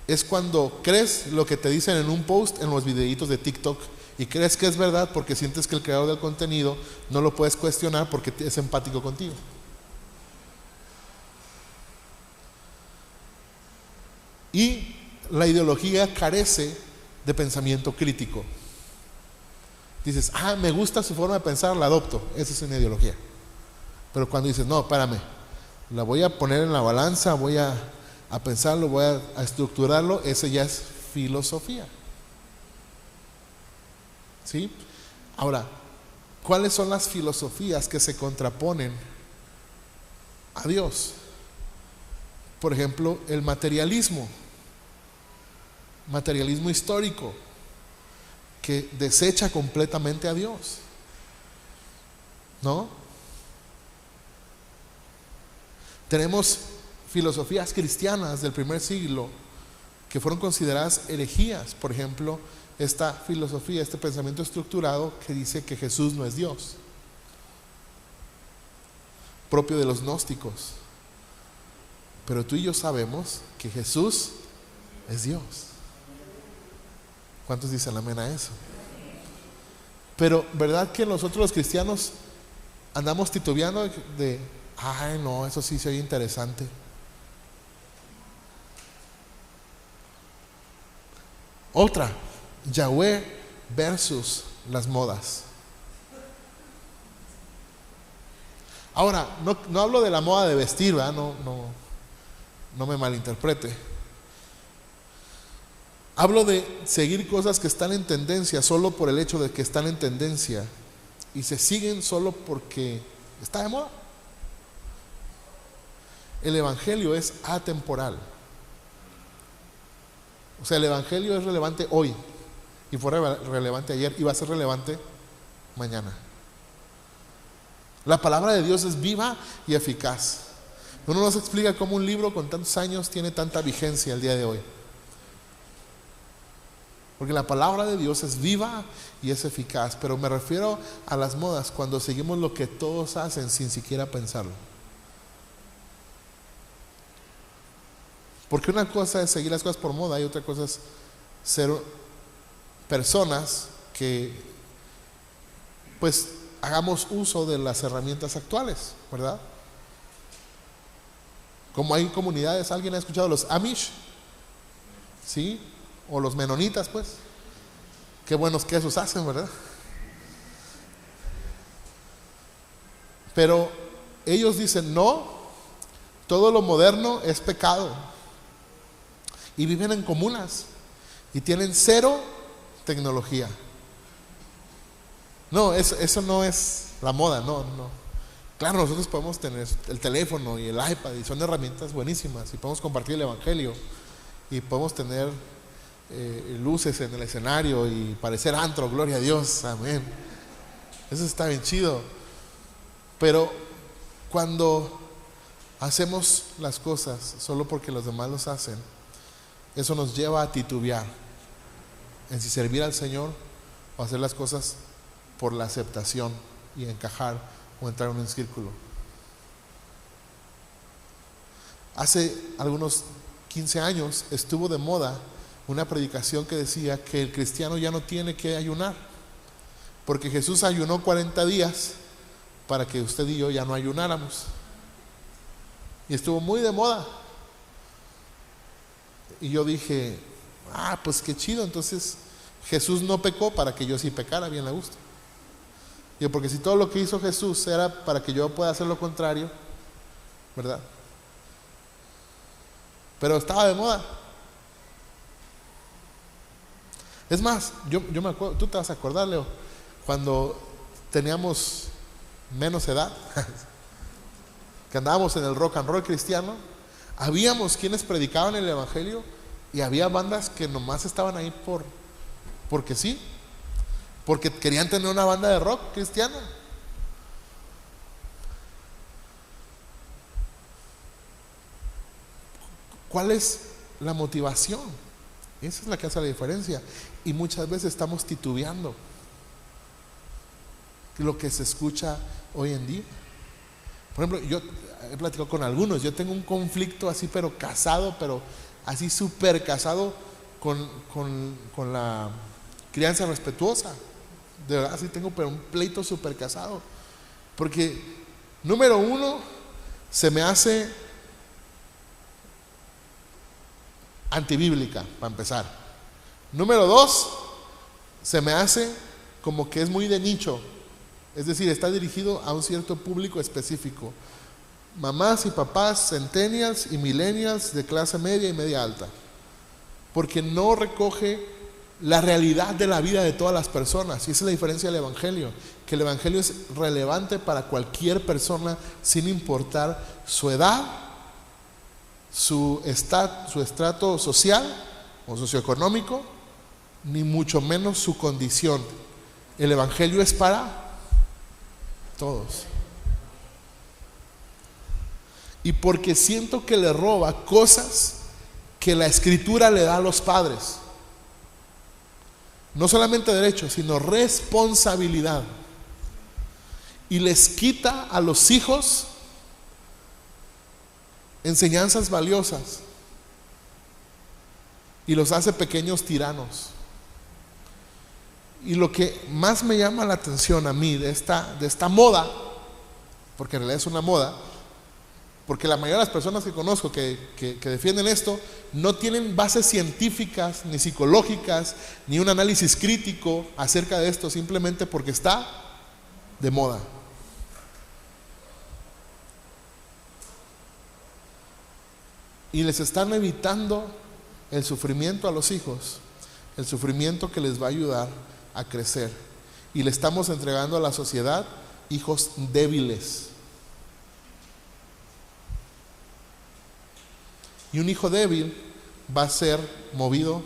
es cuando crees lo que te dicen en un post, en los videitos de TikTok, y crees que es verdad porque sientes que el creador del contenido no lo puedes cuestionar porque es empático contigo. Y la ideología carece de pensamiento crítico. Dices: me gusta su forma de pensar, la adopto. Esa es una ideología. Pero cuando dices: no, espérame, la voy a poner en la balanza, voy a pensarlo, voy a estructurarlo, ese ya es filosofía. ¿Sí? Ahora, ¿cuáles son las filosofías que se contraponen a Dios? Por ejemplo, el materialismo histórico, que desecha completamente a Dios, ¿no? Tenemos filosofías cristianas del primer siglo que fueron consideradas herejías. Por ejemplo, esta filosofía, este pensamiento estructurado que dice que Jesús no es Dios, propio de los gnósticos. Pero tú y yo sabemos que Jesús es Dios. ¿Cuántos dicen amén a eso? Pero ¿verdad que nosotros los cristianos andamos titubeando de no, eso sí se oye interesante? Otra, Yahweh versus las modas. Ahora, no hablo de la moda de vestir, ¿verdad? No me malinterprete. Hablo de seguir cosas que están en tendencia solo por el hecho de que están en tendencia y se siguen solo porque está de moda. El evangelio es atemporal. O sea, el evangelio es relevante hoy y fue relevante ayer y va a ser relevante mañana. La palabra de Dios es viva y eficaz. Uno nos explica cómo un libro con tantos años tiene tanta vigencia el día de hoy. Porque la palabra de Dios es viva y es eficaz. Pero me refiero a las modas, cuando seguimos lo que todos hacen sin siquiera pensarlo. Porque una cosa es seguir las cosas por moda y otra cosa es ser personas que pues hagamos uso de las herramientas actuales, ¿verdad? Como hay comunidades, ¿alguien ha escuchado los Amish? ¿Sí? O los menonitas, pues. Qué buenos quesos hacen, ¿verdad? Pero ellos dicen, no, todo lo moderno es pecado. Y viven en comunas y tienen cero tecnología. No, eso no es la moda, no. Claro, nosotros podemos tener el teléfono y el iPad y son herramientas buenísimas y podemos compartir el evangelio y podemos tener luces en el escenario y parecer antro, gloria a Dios, amén. Eso está bien chido. Pero cuando hacemos las cosas solo porque los demás los hacen, eso nos lleva a titubear en si servir al Señor o hacer las cosas por la aceptación y encajar o entrar en un círculo. Hace algunos 15 años estuvo de moda una predicación que decía que el cristiano ya no tiene que ayunar, porque Jesús ayunó 40 días para que usted y yo ya no ayunáramos. Y estuvo muy de moda. Y yo dije, pues qué chido, entonces Jesús no pecó para que yo sí pecara, bien a gusto. Digo, porque si todo lo que hizo Jesús era para que yo pueda hacer lo contrario, ¿verdad? Pero estaba de moda. Es más, yo me acuerdo, tú te vas a acordar, Leo, cuando teníamos menos edad, que andábamos en el rock and roll cristiano, habíamos quienes predicaban el evangelio y había bandas que nomás estaban ahí porque sí, porque querían tener una banda de rock cristiana. ¿Cuál es la motivación? Esa es la que hace la diferencia. Y muchas veces estamos titubeando lo que se escucha hoy en día. Por ejemplo, yo he platicado con algunos, yo tengo un conflicto así, pero casado, pero así súper casado con la crianza respetuosa. De verdad, sí tengo, pero un pleito súper casado. Porque, número uno, se me hace antibíblica, para empezar. Número dos, se me hace como que es muy de nicho. Es decir, está dirigido a un cierto público específico. Mamás y papás, centennials y millennials de clase media y media alta. Porque no recoge la realidad de la vida de todas las personas. Y esa es la diferencia del evangelio. Que el evangelio es relevante para cualquier persona sin importar su edad, su estrato social o socioeconómico, ni mucho menos su condición. El evangelio es para todos. Y porque siento que le roba cosas que la escritura le da a los padres, no solamente derechos, sino responsabilidad, y les quita a los hijos enseñanzas valiosas y los hace pequeños tiranos. Y lo que más me llama la atención a mí de esta moda, porque en realidad es una moda, porque la mayoría de las personas que conozco que defienden esto no tienen bases científicas, ni psicológicas, ni un análisis crítico acerca de esto, simplemente porque está de moda. Y les están evitando el sufrimiento a los hijos, el sufrimiento que les va a ayudar a crecer. Y le estamos entregando a la sociedad hijos débiles. Y un hijo débil va a ser movido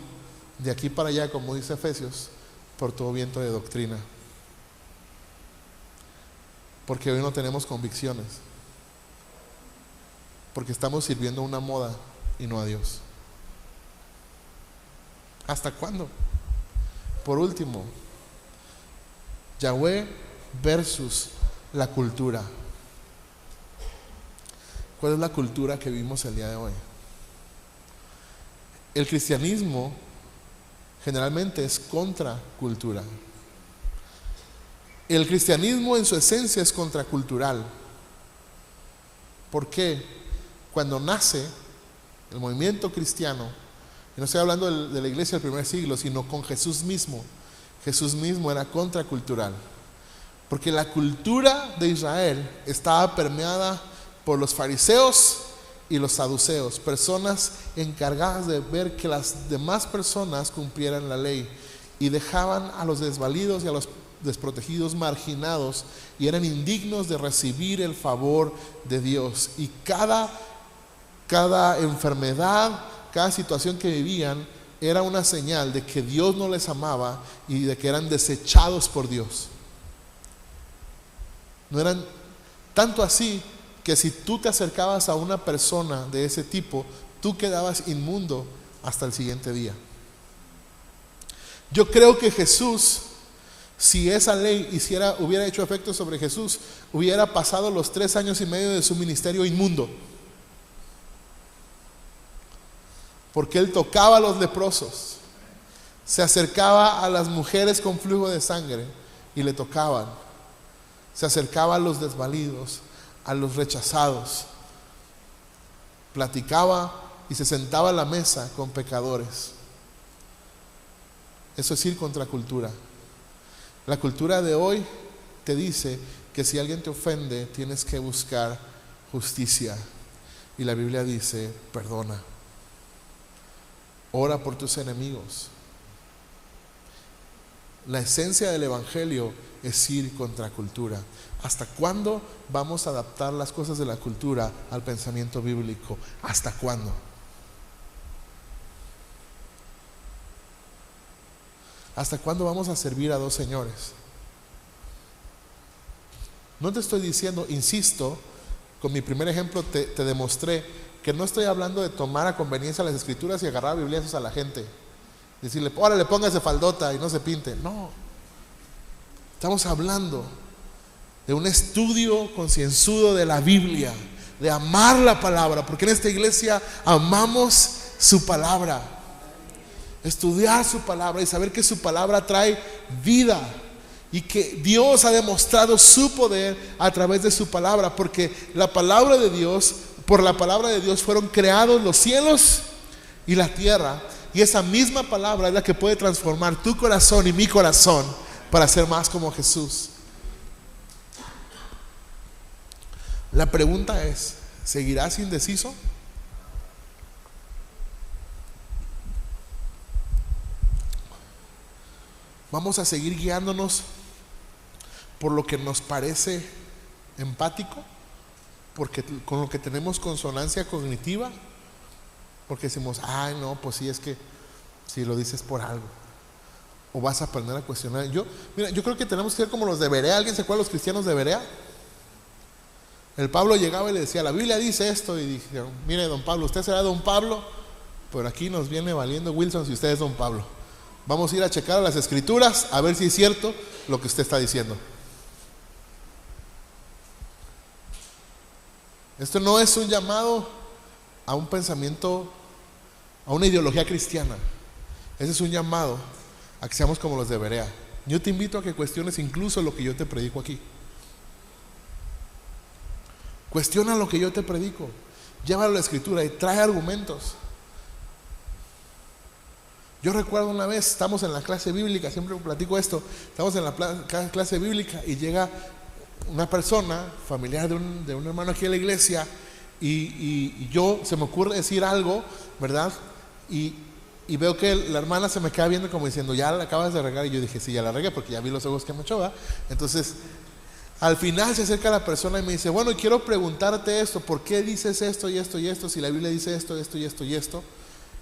de aquí para allá, como dice Efesios, por todo viento de doctrina. Porque hoy no tenemos convicciones. Porque estamos sirviendo una moda y no a Dios. ¿Hasta cuándo? Por último, Yahweh versus la cultura. ¿Cuál es la cultura que vivimos el día de hoy? El cristianismo generalmente es contracultura. El cristianismo en su esencia es contracultural. ¿Por qué? Cuando nace el movimiento cristiano, y no estoy hablando de la iglesia del primer siglo, sino con Jesús mismo. Jesús mismo era contracultural. Porque la cultura de Israel estaba permeada por los fariseos y los saduceos, personas encargadas de ver que las demás personas cumplieran la ley, y dejaban a los desvalidos y a los desprotegidos marginados, y eran indignos de recibir el favor de Dios. Y cada enfermedad, cada situación que vivían era una señal de que Dios no les amaba y de que eran desechados por Dios. No eran tanto así que si tú te acercabas a una persona de ese tipo, tú quedabas inmundo hasta el siguiente día. Yo creo que Jesús, si esa ley hubiera hecho efecto sobre Jesús, hubiera pasado los 3 años y medio de su ministerio inmundo. Porque él tocaba a los leprosos, se acercaba a las mujeres con flujo de sangre y le tocaban, se acercaba a los desvalidos, a los rechazados, platicaba y se sentaba a la mesa con pecadores. Eso es ir contra cultura. La cultura de hoy te dice que si alguien te ofende tienes que buscar justicia, y la Biblia dice: perdona, ora por tus enemigos. La esencia del evangelio es ir contra cultura. ¿Hasta cuándo vamos a adaptar las cosas de la cultura al pensamiento bíblico? ¿Hasta cuándo? ¿Hasta cuándo vamos a servir a dos señores? No te estoy diciendo, insisto, con mi primer ejemplo te demostré que no estoy hablando de tomar a conveniencia las escrituras y agarrar bibliazos a la gente, decirle: órale, póngase faldota y no se pinte. No, estamos hablando de un estudio concienzudo de la Biblia, de amar la palabra, porque en esta iglesia amamos su palabra. Estudiar su palabra y saber que su palabra trae vida, y que Dios ha demostrado su poder a través de su palabra, porque la palabra de Dios, por la palabra de Dios fueron creados los cielos y la tierra, y esa misma palabra es la que puede transformar tu corazón y mi corazón para ser más como Jesús. La pregunta es: ¿seguirás indeciso? ¿Vamos a seguir guiándonos por lo que nos parece empático? Porque con lo que tenemos consonancia cognitiva, porque decimos: ay no, pues sí, es que si lo dices por algo. O vas a aprender a cuestionar. Yo creo que tenemos que ser como los de Berea. ¿Alguien se acuerda de los cristianos de Berea? El Pablo llegaba y le decía: la Biblia dice esto, y dije: mire, don Pablo, usted será don Pablo, pero aquí nos viene valiendo Wilson si usted es don Pablo. Vamos a ir a checar las escrituras a ver si es cierto lo que usted está diciendo. Esto no es un llamado a un pensamiento, a una ideología cristiana. Ese es un llamado a que seamos como los de Berea. Yo te invito a que cuestiones incluso lo que yo te predico aquí. Cuestiona lo que yo te predico, llévalo a la escritura y trae argumentos. Yo recuerdo una vez, estamos en la clase bíblica, siempre platico esto, estamos en la clase bíblica y llega una persona familiar de un hermano aquí en la iglesia, y yo, se me ocurre decir algo, ¿verdad? Y veo que la hermana se me queda viendo como diciendo: ya la acabas de regar. Y yo dije: sí, ya la regué, porque ya vi los ojos que me echó, ¿verdad? Entonces, al final se acerca la persona y me dice: bueno, quiero preguntarte esto, ¿por qué dices esto y esto y esto si la Biblia dice esto, esto y esto y esto?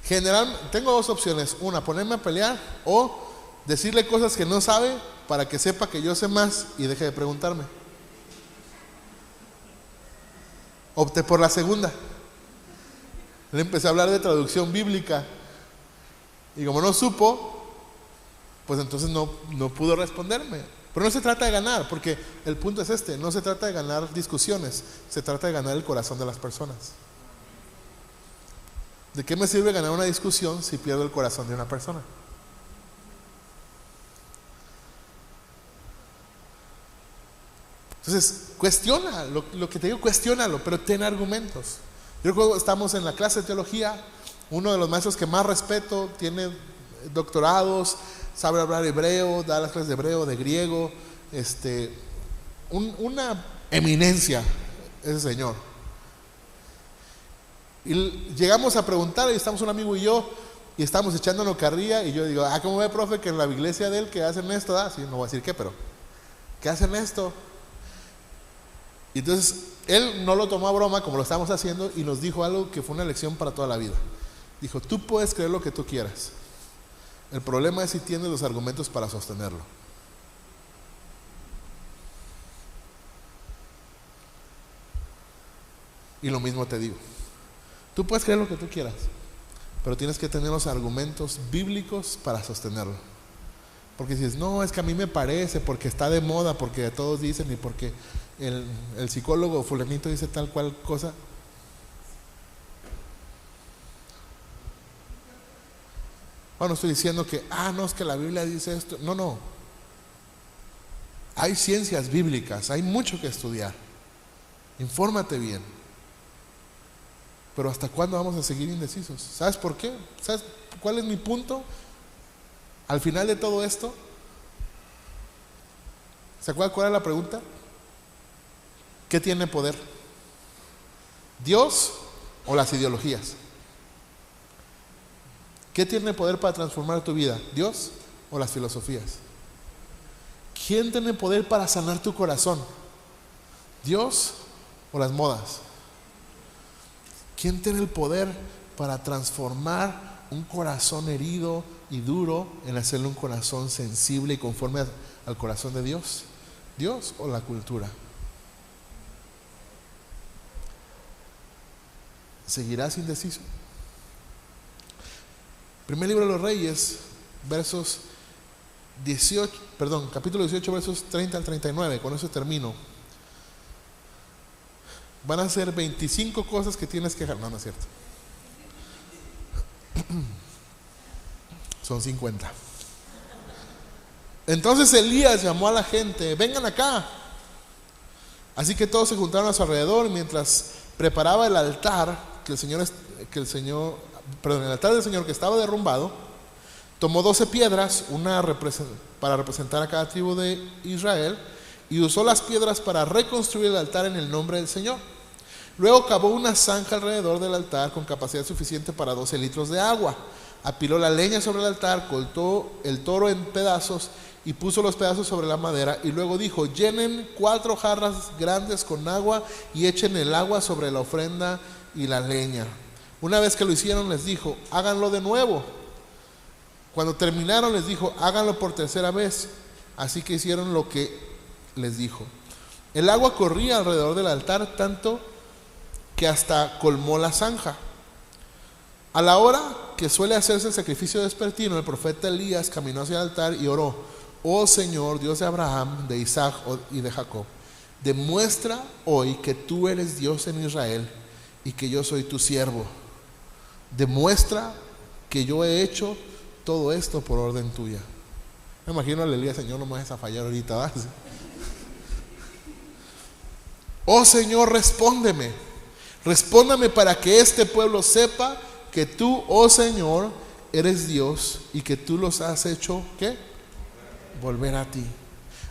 Generalmente tengo dos opciones: una, ponerme a pelear, o decirle cosas que no sabe para que sepa que yo sé más y deje de preguntarme. Opté por la segunda. Le empecé a hablar de traducción bíblica, y como no supo, pues entonces no pudo responderme. Pero no se trata de ganar, porque el punto es este: no se trata de ganar discusiones, se trata de ganar el corazón de las personas. ¿De qué me sirve ganar una discusión si pierdo el corazón de una persona? Entonces, cuestiona lo que te digo, cuestiónalo, pero ten argumentos. Yo recuerdo que estamos en la clase de teología, uno de los maestros que más respeto, tiene doctorados, sabe hablar hebreo, da las clases de hebreo, de griego, una eminencia ese señor. Y llegamos a preguntar, y estamos un amigo y yo, y estamos echándonos carrilla, y yo digo, ¿cómo ve, profe, que en la iglesia de él que hacen esto? Sí, no voy a decir qué, pero ¿qué hacen esto? Y entonces él no lo tomó a broma como lo estamos haciendo, y nos dijo algo que fue una lección para toda la vida. Dijo, tú puedes creer lo que tú quieras, el problema es si tienes los argumentos para sostenerlo. Y lo mismo te digo, tú puedes creer lo que tú quieras, pero tienes que tener los argumentos bíblicos para sostenerlo. Porque dices, no, es que a mí me parece, porque está de moda, porque todos dicen, y porque el psicólogo fulanito dice tal cual cosa. No estoy diciendo que, no, es que la Biblia dice esto. No. Hay ciencias bíblicas, hay mucho que estudiar. Infórmate bien. Pero ¿hasta cuándo vamos a seguir indecisos? ¿Sabes por qué? ¿Sabes cuál es mi punto? Al final de todo esto, ¿se acuerdan cuál es la pregunta? ¿Qué tiene poder? ¿Dios o las ideologías? ¿Qué tiene poder para transformar tu vida? ¿Dios o las filosofías? ¿Quién tiene poder para sanar tu corazón? ¿Dios o las modas? ¿Quién tiene el poder para transformar un corazón herido y duro en hacerle un corazón sensible y conforme al corazón de Dios? ¿Dios o la cultura? ¿Seguirás indeciso? Primer libro de los Reyes, capítulo 18, versos 30 al 39. Con eso termino. Van a ser 25 cosas que tienes que dejar. No es cierto. Son 50. Entonces Elías llamó a la gente, vengan acá. Así que todos se juntaron a su alrededor mientras preparaba el altar el altar del Señor que estaba derrumbado. Tomó 12 piedras, una para representar a cada tribu de Israel, y usó las piedras para reconstruir el altar en el nombre del Señor. Luego cavó una zanja alrededor del altar con capacidad suficiente para 12 litros de agua. Apiló la leña sobre el altar, cortó el toro en pedazos y puso los pedazos sobre la madera, y luego dijo, llenen 4 jarras grandes con agua y echen el agua sobre la ofrenda y la leña. Una vez que lo hicieron, les dijo, háganlo de nuevo. Cuando terminaron, les dijo, háganlo por tercera vez. Así que hicieron lo que les dijo. El agua corría alrededor del altar tanto que hasta colmó la zanja. A la hora que suele hacerse el sacrificio vespertino, el profeta Elías caminó hacia el altar y oró, oh Señor, Dios de Abraham, de Isaac y de Jacob, demuestra hoy que tú eres Dios en Israel y que yo soy tu siervo. Demuestra que yo he hecho todo esto por orden tuya. Me imagino a Elías, Señor, no me vayas a fallar ahorita, ¿vas? Oh Señor, respóndeme para que este pueblo sepa que tú, oh Señor, eres Dios y que tú los has hecho, ¿qué? Volver a ti.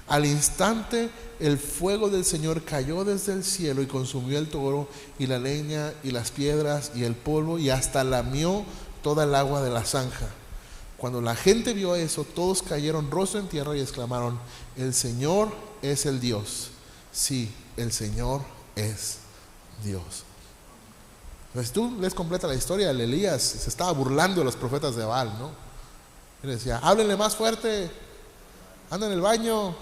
Al instante el fuego del Señor cayó desde el cielo y consumió el toro y la leña y las piedras y el polvo y hasta lamió toda el agua de la zanja. Cuando la gente vio eso, todos cayeron rostro en tierra y exclamaron, el Señor es el Dios. Sí, el Señor es Dios. Entonces tú lees completa la historia, el Elías se estaba burlando de los profetas de Baal, ¿no? Él decía, háblenle más fuerte, anda en el baño,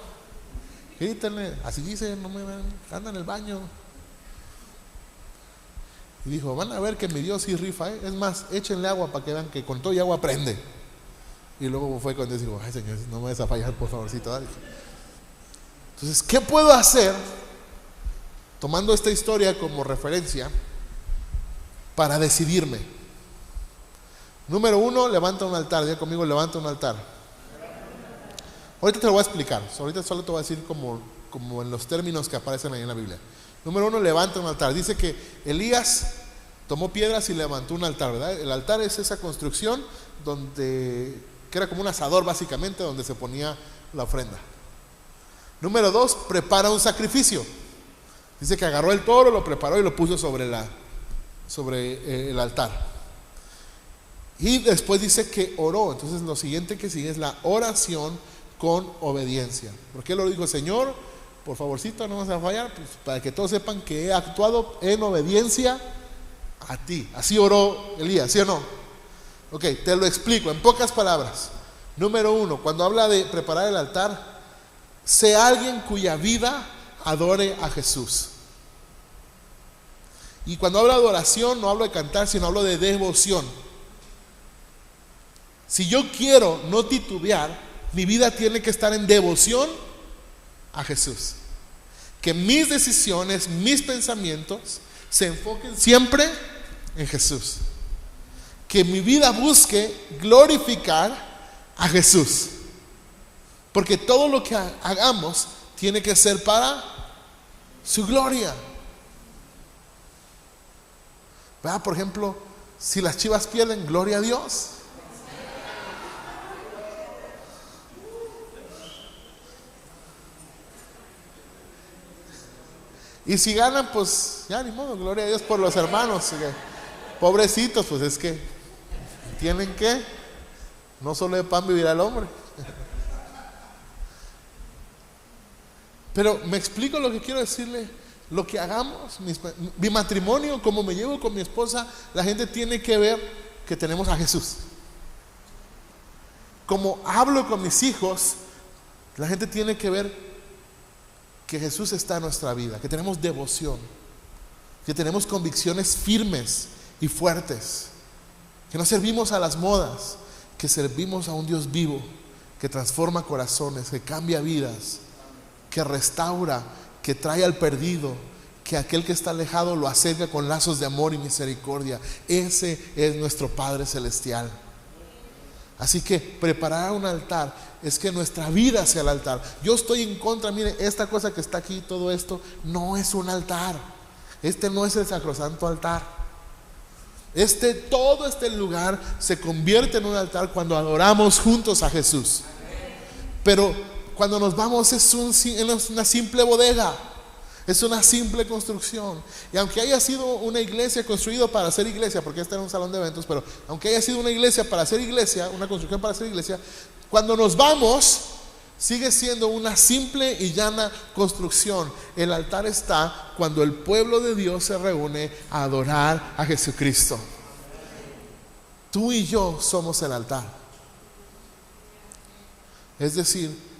grítenle, así dice, no me ven, anda en el baño. Y dijo, van a ver que mi Dios sí rifa, ¿eh? Es más, échenle agua para que vean que con todo y agua prende. Y luego fue cuando dijo, ay Señor, no me vayas a fallar, por favorcito, dale. Entonces, ¿qué puedo hacer tomando esta historia como referencia para decidirme? Número 1, levanta un altar. Diga conmigo, levanta un altar. Ahorita te lo voy a explicar. Ahorita solo te voy a decir como en los términos que aparecen ahí en la Biblia. Número 1, levanta un altar. Dice que Elías tomó piedras y levantó un altar, ¿verdad? El altar es esa construcción que era como un asador básicamente, donde se ponía la ofrenda. Número 2, prepara un sacrificio. Dice que agarró el toro, lo preparó y lo puso sobre el altar. Y después dice que oró. Entonces lo siguiente que sigue es la oración con obediencia. ¿Por qué lo dijo? Señor, por favorcito, no vas a fallar, pues, para que todos sepan que he actuado en obediencia a ti. Así oró Elías, ¿sí o no? Ok, te lo explico en pocas palabras. Número 1, cuando habla de preparar el altar, sé alguien cuya vida adore a Jesús. Y cuando hablo de oración, no hablo de cantar, sino hablo de devoción. Si yo quiero no titubear, mi vida tiene que estar en devoción a Jesús. Que mis decisiones, mis pensamientos se enfoquen siempre en Jesús. Que mi vida busque glorificar a Jesús. Porque todo lo que hagamos tiene que ser para su gloria. ¿Verdad? Por ejemplo, si las Chivas pierden, gloria a Dios. Y si ganan, pues ya ni modo, gloria a Dios por los hermanos. Pobrecitos, pues es que tienen que, no solo de pan vivirá el hombre. Pero me explico lo que quiero decirle. Lo que hagamos, mi matrimonio, como me llevo con mi esposa, la gente tiene que ver que tenemos a Jesús. Como hablo con mis hijos, la gente tiene que ver que Jesús está en nuestra vida, que tenemos devoción, que tenemos convicciones firmes y fuertes, que no servimos a las modas, que servimos a un Dios vivo, que transforma corazones, que cambia vidas, que restaura, que trae al perdido, que aquel que está alejado lo acerca con lazos de amor y misericordia. Ese es nuestro Padre Celestial. Así que preparar un altar es que nuestra vida sea el altar. Yo estoy en contra, mire, esta cosa que está aquí, todo esto, no es un altar. Este no es el sacrosanto altar. Todo este lugar se convierte en un altar cuando adoramos juntos a Jesús. Pero cuando nos vamos es una simple bodega, es una simple construcción. Y aunque haya sido una iglesia construida para ser iglesia, porque este era un salón de eventos, pero aunque haya sido una iglesia para ser iglesia, una construcción para ser iglesia, cuando nos vamos sigue siendo una simple y llana construcción. El altar está cuando el pueblo de Dios se reúne a adorar a Jesucristo. Tú y yo somos el altar. Es decir,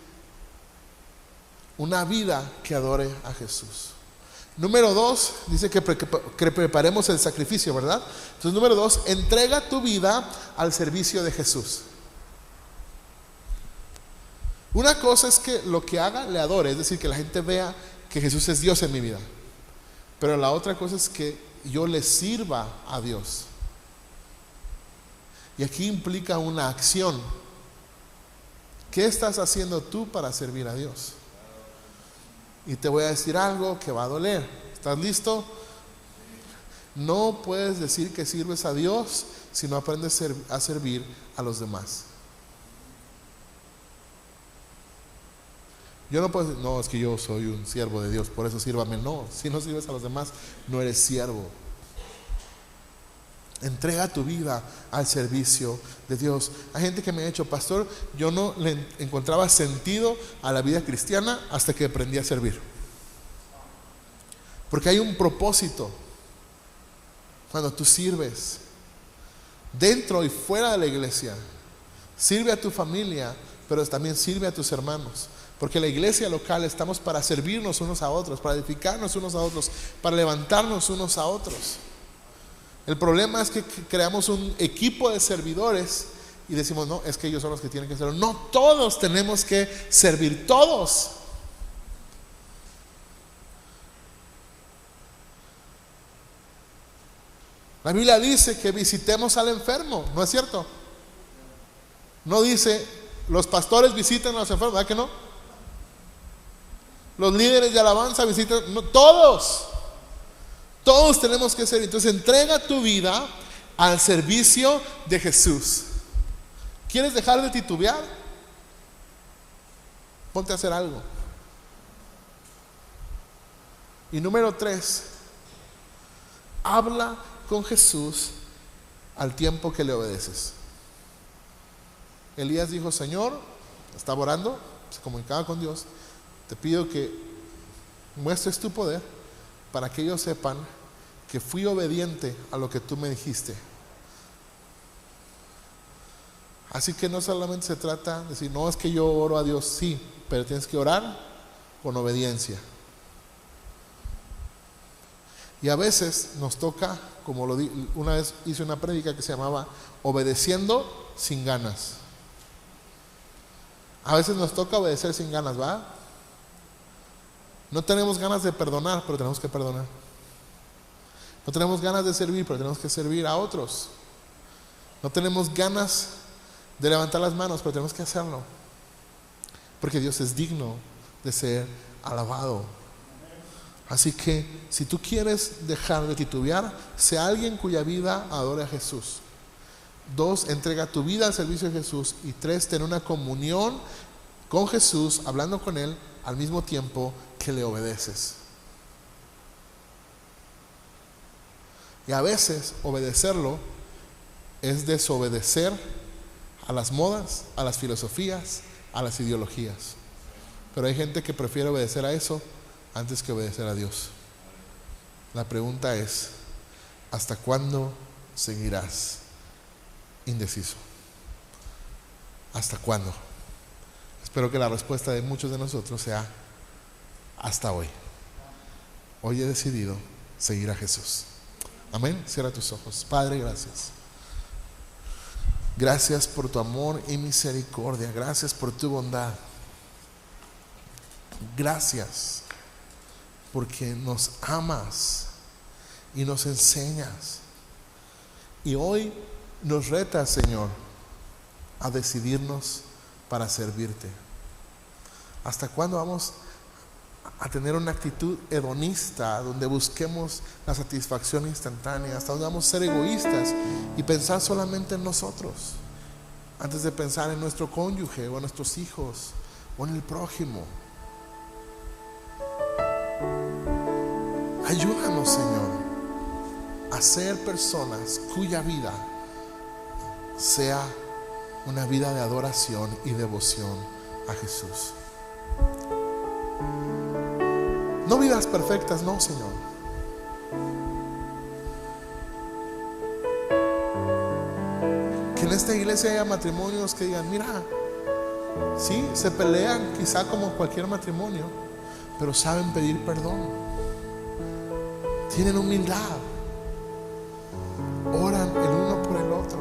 una vida que adore a Jesús. Número 2, dice que preparemos el sacrificio, ¿verdad? Entonces, número 2, entrega tu vida al servicio de Jesús. Una cosa es que lo que haga le adore, es decir, que la gente vea que Jesús es Dios en mi vida. Pero la otra cosa es que yo le sirva a Dios. Y aquí implica una acción. ¿Qué estás haciendo tú para servir a Dios? Y te voy a decir algo que va a doler. ¿Estás listo? No puedes decir que sirves a Dios si no aprendes a servir a los demás. Yo no puedo decir, no, es que yo soy un siervo de Dios, por eso sírvame. No, si no sirves a los demás, no eres siervo. Entrega tu vida al servicio de Dios. Hay gente que me ha dicho, pastor, yo no le encontraba sentido a la vida cristiana hasta que aprendí a servir. Porque hay un propósito cuando tú sirves dentro y fuera de la iglesia. Sirve a tu familia, pero también sirve a tus hermanos. Porque la iglesia local estamos para servirnos unos a otros, para edificarnos unos a otros, para levantarnos unos a otros. El problema es que creamos un equipo de servidores y decimos, no, es que ellos son los que tienen que hacerlo. No, todos tenemos que servir, todos. La Biblia dice que visitemos al enfermo, ¿no es cierto? No dice, los pastores visitan a los enfermos, ¿verdad que no? Los líderes de alabanza visitan, no, todos. Todos tenemos que ser. Entonces entrega tu vida al servicio de Jesús. ¿Quieres dejar de titubear? Ponte a hacer algo. Y número 3, habla con Jesús al tiempo que le obedeces. Elías dijo: Señor, estaba orando, se comunicaba con Dios, te pido que muestres tu poder para que ellos sepan que fui obediente a lo que tú me dijiste. Así que no solamente se trata de decir, no, es que yo oro a Dios, sí, pero tienes que orar con obediencia. Y a veces nos toca, como una vez hice una prédica que se llamaba obedeciendo sin ganas. A veces nos toca obedecer sin ganas, ¿va? No tenemos ganas de perdonar, pero tenemos que perdonar. No tenemos ganas de servir, pero tenemos que servir a otros. No tenemos ganas de levantar las manos, pero tenemos que hacerlo, porque Dios es digno de ser alabado. Así que si tú quieres dejar de titubear, sea alguien cuya vida adore a Jesús. 2, entrega tu vida al servicio de Jesús. Y 3, ten una comunión con Jesús, hablando con Él al mismo tiempo que le obedeces. Y a veces obedecerlo es desobedecer a las modas, a las filosofías, a las ideologías. Pero hay gente que prefiere obedecer a eso antes que obedecer a Dios. La pregunta es: ¿hasta cuándo seguirás indeciso? ¿Hasta cuándo? Espero que la respuesta de muchos de nosotros sea: hasta hoy. Hoy he decidido seguir a Jesús. Amén. Cierra tus ojos. Padre, gracias. Gracias por tu amor y misericordia. Gracias por tu bondad. Gracias porque nos amas y nos enseñas. Y hoy nos retas, Señor, a decidirnos para servirte. ¿Hasta cuándo vamos a tener una actitud hedonista donde busquemos la satisfacción instantánea? ¿Hasta dónde vamos a ser egoístas y pensar solamente en nosotros antes de pensar en nuestro cónyuge o en nuestros hijos o en el prójimo? Ayúdanos, Señor, a ser personas cuya vida sea una vida de adoración y devoción a Jesús. No vidas perfectas, no, Señor. Que en esta iglesia haya matrimonios que digan: mira, sí, se pelean quizá como cualquier matrimonio, pero saben pedir perdón. Tienen humildad. Oran el uno por el otro.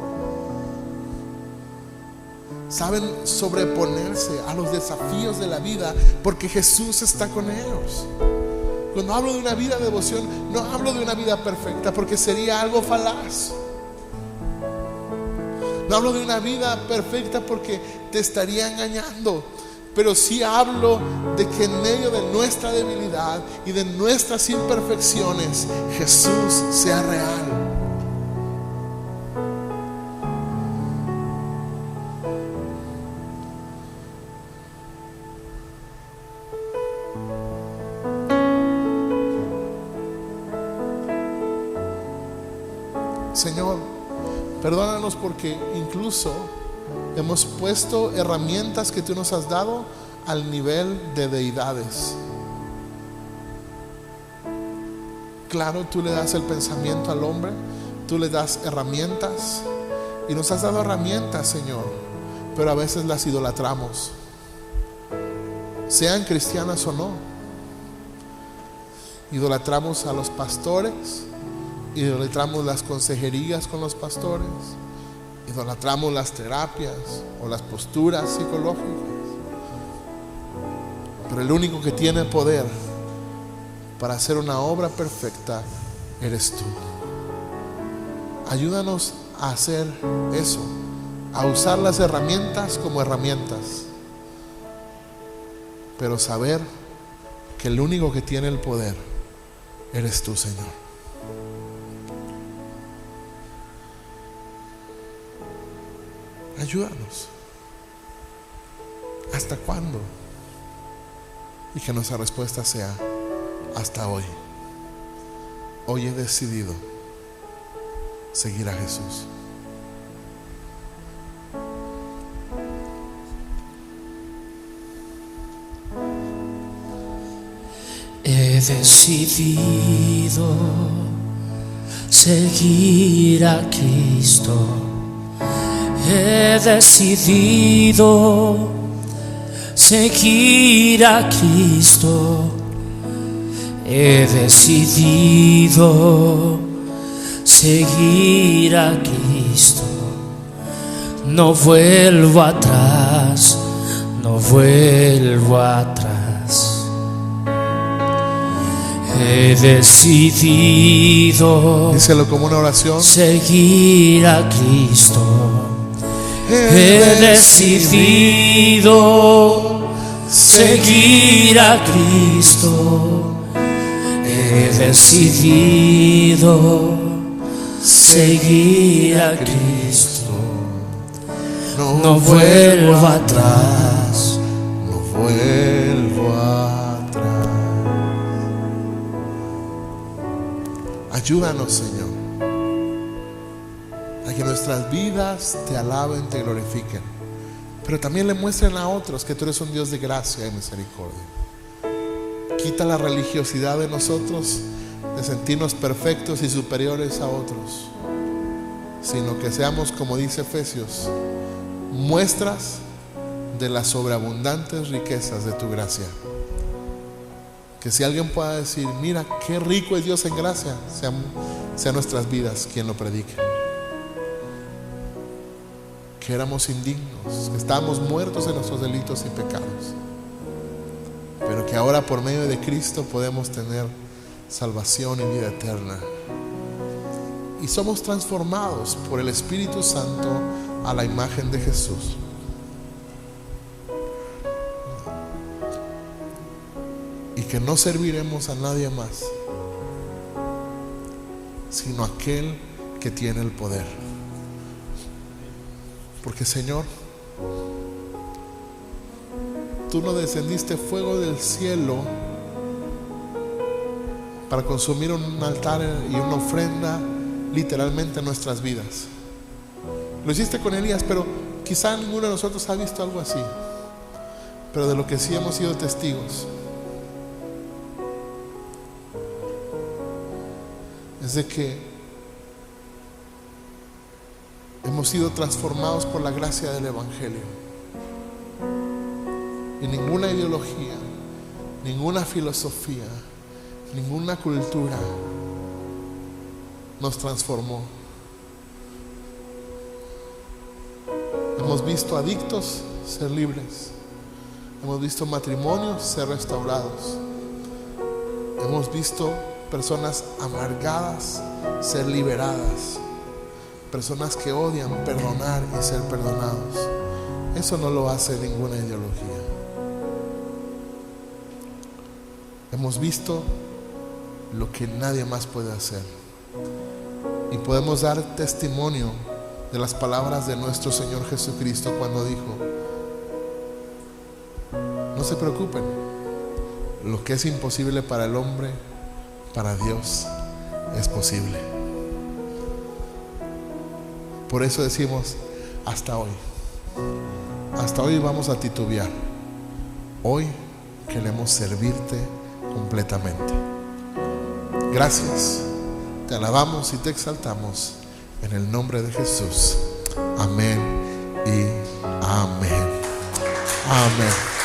Saben sobreponerse a los desafíos de la vida porque Jesús está con ellos. Cuando hablo de una vida de devoción, no hablo de una vida perfecta, porque sería algo falaz. No hablo de una vida perfecta porque te estaría engañando. Pero sí hablo de que en medio de nuestra debilidad y de nuestras imperfecciones, Jesús sea real. Señor, perdónanos porque incluso hemos puesto herramientas que tú nos has dado al nivel de deidades. Claro, tú le das el pensamiento al hombre, tú le das herramientas y nos has dado herramientas, Señor, pero a veces las idolatramos, sean cristianas o no. Idolatramos a los pastores, idolatramos las consejerías con los pastores, idolatramos las terapias o las posturas psicológicas. Pero el único que tiene poder para hacer una obra perfecta eres tú. Ayúdanos a hacer eso, a usar las herramientas como herramientas, pero saber que el único que tiene el poder eres tú, Señor. Ayúdanos. ¿Hasta cuándo? Y que nuestra respuesta sea: hasta hoy. Hoy he decidido seguir a Jesús. He decidido seguir a Cristo. He decidido seguir a Cristo. He decidido seguir a Cristo. No vuelvo atrás, no vuelvo atrás. He decidido, díselo como una oración, seguir a Cristo. He decidido seguir a Cristo. He decidido seguir a Cristo. No vuelvo atrás, no vuelvo atrás. Ayúdanos, Señor, a que nuestras vidas te alaben, te glorifiquen, pero también le muestren a otros que tú eres un Dios de gracia y misericordia. Quita la religiosidad de nosotros, de sentirnos perfectos y superiores a otros, sino que seamos, como dice Efesios, muestras de las sobreabundantes riquezas de tu gracia. Que si alguien pueda decir, mira qué rico es Dios en gracia, sean nuestras vidas quien lo predique. Que éramos indignos, que estábamos muertos en nuestros delitos y pecados, pero que ahora por medio de Cristo podemos tener salvación y vida eterna. Y somos transformados por el Espíritu Santo a la imagen de Jesús. Y que no serviremos a nadie más, sino a aquel que tiene el poder. Porque, Señor, tú no descendiste fuego del cielo para consumir un altar y una ofrenda literalmente en nuestras vidas. Lo hiciste con Elías, pero quizá ninguno de nosotros ha visto algo así. Pero de lo que sí hemos sido testigos es de que hemos sido transformados por la gracia del Evangelio. Y ninguna ideología, ninguna filosofía, ninguna cultura nos transformó. Hemos visto adictos ser libres. Hemos visto matrimonios ser restaurados. Hemos visto personas amargadas ser liberadas. Personas que odian perdonar y ser perdonados. Eso no lo hace ninguna ideología. Hemos visto lo que nadie más puede hacer. Y podemos dar testimonio de las palabras de nuestro Señor Jesucristo cuando dijo: no se preocupen, lo que es imposible para el hombre, para Dios es posible. Por eso decimos, hasta hoy vamos a titubear. Hoy queremos servirte completamente. Gracias, te alabamos y te exaltamos en el nombre de Jesús. Amén y amén. Amén.